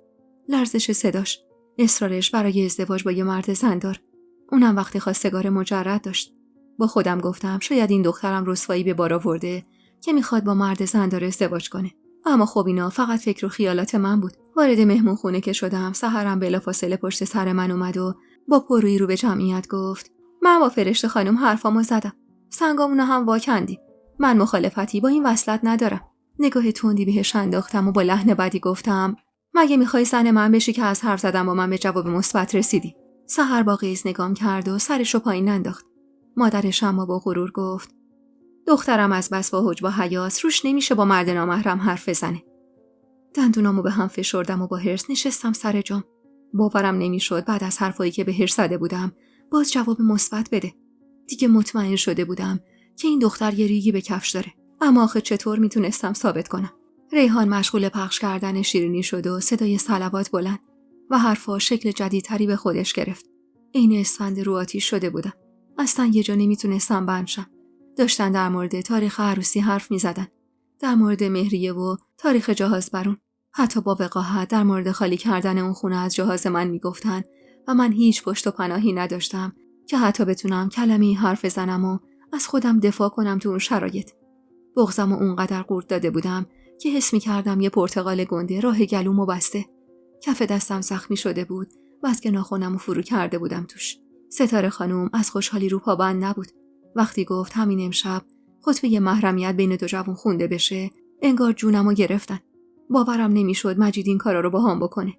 لرزش صداش، اصرارش برای ازدواج با یه مرد زندار. اونم وقتی خواستگار مجرد داشت. با خودم گفتم شاید این دخترم رسوایی به بار آورده که میخواد با مرد زندار ازدواج کنه. اما خب اینا فقط فکر و خیالات من بود. وارد مهمون خونه که شدم سحرم بلافاصله پشت سر من اومد و با پرویی رو به جمعیت گفت من با فرشته خانم حرفامو زدم. سنگامونو هم واکندی. من مخالفتی با این وصلت ندارم. نگاه تندی بهش انداختم و با لحن بدی گفتم مگه میخوای زن من بشی که از حرف زدم با من به جواب مثبت رسیدی؟ سحر با غیظ نگام کرد و سرشو پایین انداخت. مادرش اما با غرور گفت دخترم از بس با حجب و حیاس روش نمیشه با مرد نامحرم حرف بزنه. دندونامو به هم فشردم و با حرص نشستم سر جام. باورم نمیشد بعد از حرفایی که بهش زده بودم باز جواب مثبت بده. دیگه مطمئن شده بودم که این دختر یه ریگی به کفش داره. اما آخه چطور میتونستم ثابت کنم؟ ریحان مشغول پخش کردن شیرینی شد و صدای صلوات بلند و حرفا شکل جدیدتری به خودش گرفت. عین اسفند رو آتیش شده بودم. اصلا یه جا نمیتونستم بند شم. داشتن در مورد تاریخ عروسی حرف میزدن. در مورد مهریه و تاریخ جهاز برون. حتی با وقاحت در مورد خالی کردن اون خونه از جهاز من میگفتن و من هیچ پشت و پناهی نداشتم که حتی بتونم کلمه‌ای حرف بزنم و از خودم دفاع کنم تو اون شرایط. بغضمو اونقدر قورت داده بودم که حس می‌کردم یه پرتقال گنده راه گلومو بسته. کف دستم زخمی شده بود و از که ناخنمو فرو کرده بودم توش. ستاره خانم از خوشحالی رو پابند نبود. وقتی گفت همین امشب خطبه محرمیت بین دو جوان خونده بشه، انگار جونمو گرفتن. باورم نمیشد مجید این کارا رو با هم بکنه.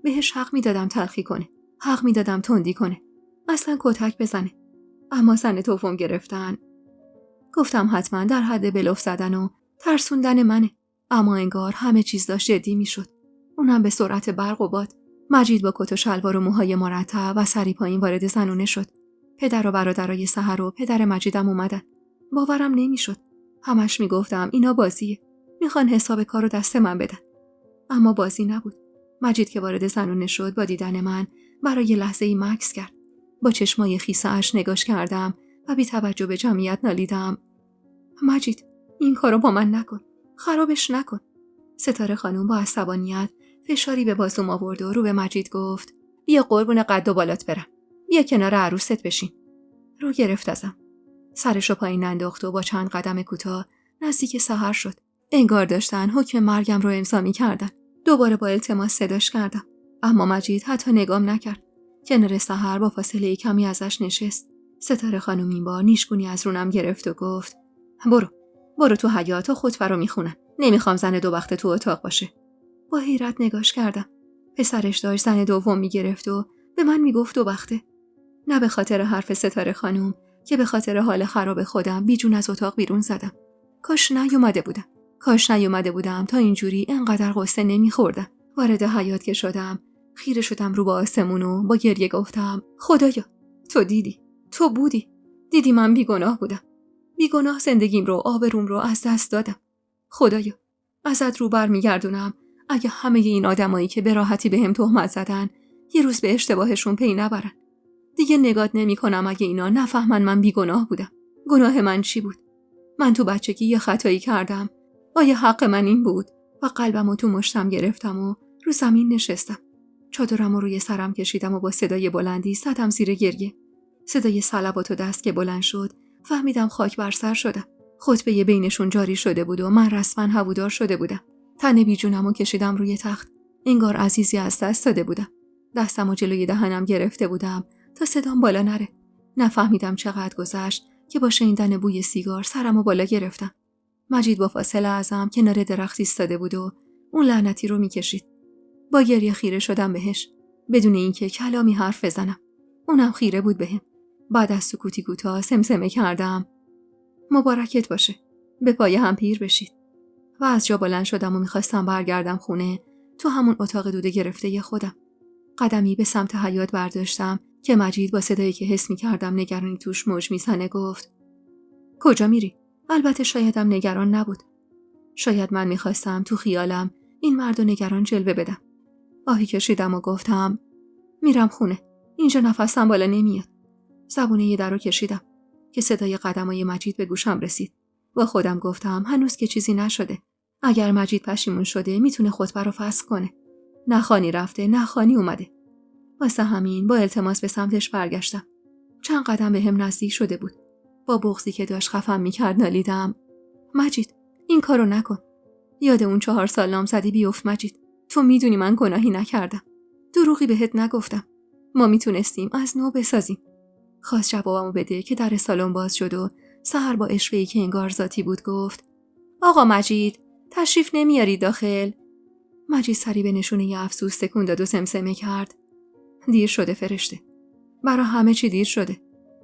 بهش حق میدادم تلخی کنه، حق میدادم تندی کنه، اصلا کتک بزنه. اما سن توفم گرفتن. گفتم حتما در حد بلوف زدن و ترسوندن منه. اما انگار همه چیز داشت جدی میشد. اونم به سرعت برق و باد. مجید با کت و شلوار و موهای مرتب و سری پایین وارد زنونه شد. پدر و برادرای سحر و پدر مجیدم اومدن. باورم نمیشد. همش میگفتم اینا بازیه. میخوان حساب کارو دست من بدن. اما بازی نبود. مجید که وارد زنونه شد با دیدن من برای لحظه‌ای مکث کرد. با چشمای خیسه‌اش نگاش کردم و بی توجه به جمعیت نالیدم: مجید، این کارو با من نکن. خرابش نکن. ستاره خانم با عصبانیت فشاری به بازوم آورد و رو به مجید گفت: بیا قربون قد و بالات برم. بیا کنار عروست بشین. رو گرفت ازم. سرشو پایین انداخت و با چند قدم کوتاه نزدیک سحر شد. انگار داشتن حکم مرگم رو امضا می‌کردن. دوباره با التماس صداش کردم. اما مجید حتی نگام نکرد. کنار سحر با فاصله کمی ازش نشست. ستاره خانم این بار نیشگونی از رونم گرفت و گفت: برو تو حیاط و خطبه رو میخونن. نمیخوام زن دو وقته تو اتاق باشه. با حیرت نگاش کردم. پسرش داشت زن دوم میگرفت و به من میگفت دو وقته. نه به خاطر حرف ستاره خانم که به خاطر حال خراب خودم بیجون از اتاق بیرون زدم. کاش نیومده بودم تا اینجوری انقدر قصه نمیخوردم. وارد حیاط که شدم خیره شدم رو با آسمون و با گریه گفتم: خدایا، تو دیدی من بیگناه بودم. بیگناه زندگیم رو، آبروم رو از دست دادم. خدایا، ازت رو برمیگردونم اگه همه این آدمایی که به راحتی بهم تهمت زدن یه روز به اشتباهشون پی نبرن. دیگه نگات نمی‌کنم اگه اینا نفهمن من بیگناه بودم. گناه من چی بود؟ من تو بچگی یه خطایی کردم. آیا حق من این بود؟ و قلبمو تو مشتم گرفتم و رو زمین نشستم. چادرمو روی سرم کشیدم و با صدای بلندی زدم زیر گریه. صدای صلوات و دست که بلند شد فهمیدم خاک بر سر شدم. خطبه بینشون جاری شده بود و من رسما هوادار شده بودم. تن بیجونمو کشیدم روی تخت. انگار عزیزی از دست داده بودم. دستمو جلوی دهنم گرفته بودم تا صدام بالا نره. نفهمیدم چقدر گذشت که با شنیدن بوی سیگار سرمو بالا گرفتم. مجید با فاصله ازم کنار درخت ایستاده بود و اون لعنتی رو میکشید. با گریه خیره شدم بهش بدون اینکه کلامی حرف بزنم. اونم خیره بود بهم. بعد از سکوتی کوتاه سمسمه کردم: مبارکت باشه. به پای هم پیر بشید. و از جا بلند شدم و میخواستم برگردم خونه، تو همون اتاق دوده گرفته خودم. قدمی به سمت حیاط برداشتم که مجید با صدایی که حس میکردم نگرانی توش موج میزنه گفت: کجا میری؟ البته شایدم نگران نبود. شاید من میخواستم تو خیالم این مرد نگران جلوه بدم. آهی کشیدم و گفتم: میرم خونه. اینجا نفسم بالا نمیاد. زبونه یه درو کشیدم که صدای قدمای مجید به گوشم رسید. با خودم گفتم هنوز که چیزی نشده. اگر مجید پشیمون شده میتونه خطبه رو فسخ کنه. نه خانی رفته نه خانی اومده. واسه همین با التماس به سمتش برگشتم. چند قدم به هم نزدیک شده بود. با بغضی که داشت خفم میکرد نالیدم: مجید، این کارو نکن. یاد اون 4 سال نامزدی بیفت مجید. تو میدونی من گناهی نکردم. دروغی بهت نگفتم. ما میتونستیم از نو بسازیم. خواست جوابمو بده که در سالن باز شد و سحر با اشوه‌ای که انگار ذاتی بود گفت: آقا مجید، تشریف نمیاری داخل؟ مجید سری به نشونه افسوس تکون داد و سمسمه کرد: دیر شده فرشته. برا همه چی دیر شده.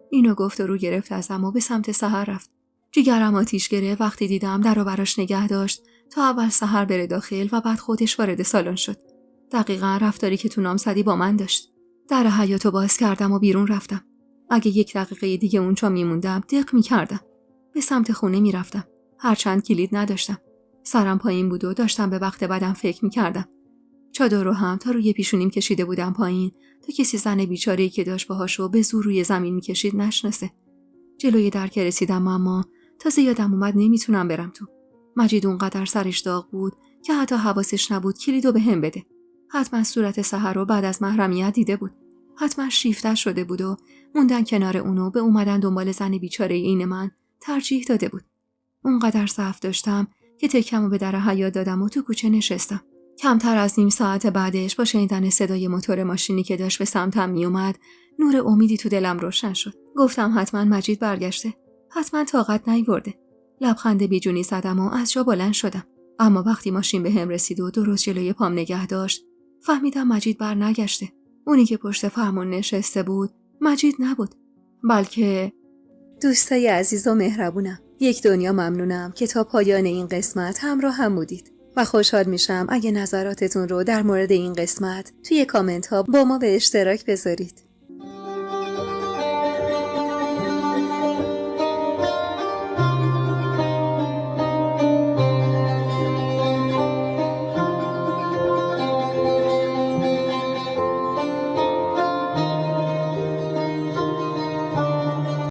اینو گفت و رو گرفت ازم و به سمت سحر رفت. جیگرم آتیش گرفت وقتی دیدم درو براش نگه داشت تا اول سحر بره داخل و بعد خودش وارد سالن شد. دقیقاً رفتاری که تو نامزدی با من داشت. در حیاطو باز کردم و بیرون رفتم. اگه 1 دقیقه دیگه اونجا میموندم دق میکردم. به سمت خونه میرفتم. هرچند کلید نداشتم. سرم پایین بود و داشتم به وقت بعدم فکر میکردم. چادر رو هم تا روی پیشونیم کشیده بودم پایین تا کسی زن بیچاره‌ای که داشت باهاشو به زور روی زمین میکشید نشناسه. جلوی در که رسیدم اما تازه یادم اومد نمیتونم برم تو. مجید اونقدر سرش داغ بود که حتی حواسش نبود کلیدو بهم بده. حتما صورت سحر رو بعد از محرمیت دیده بود. حتما شیفته شده بود و موندن کنار اونو به اومدن دنبال زن بیچاره این من ترجیح داده بود. اونقدر ضعف داشتم که تکمو به در حیاط دادم و تو کوچه نشستم. کمتر از نیم ساعت بعدش با شنیدن صدای موتور ماشینی که داشت به سمتم می اومد نور امیدی تو دلم روشن شد. گفتم حتما مجید برگشته. حتما طاقت نیورده. لبخند بیجونی زدم و از جا بلند شدم. اما وقتی ماشین به هم رسید و درست جلوی پام نگه داشت، فهمیدم مجید بر نگشته. اونی که پشت فرمون نشسته بود مجید نبود، بلکه دوستای عزیز و مهربونم. یک دنیا ممنونم که تا پایان این قسمت همراه هم بودید و خوشحال میشم اگه نظراتتون رو در مورد این قسمت توی کامنت ها با ما به اشتراک بذارید.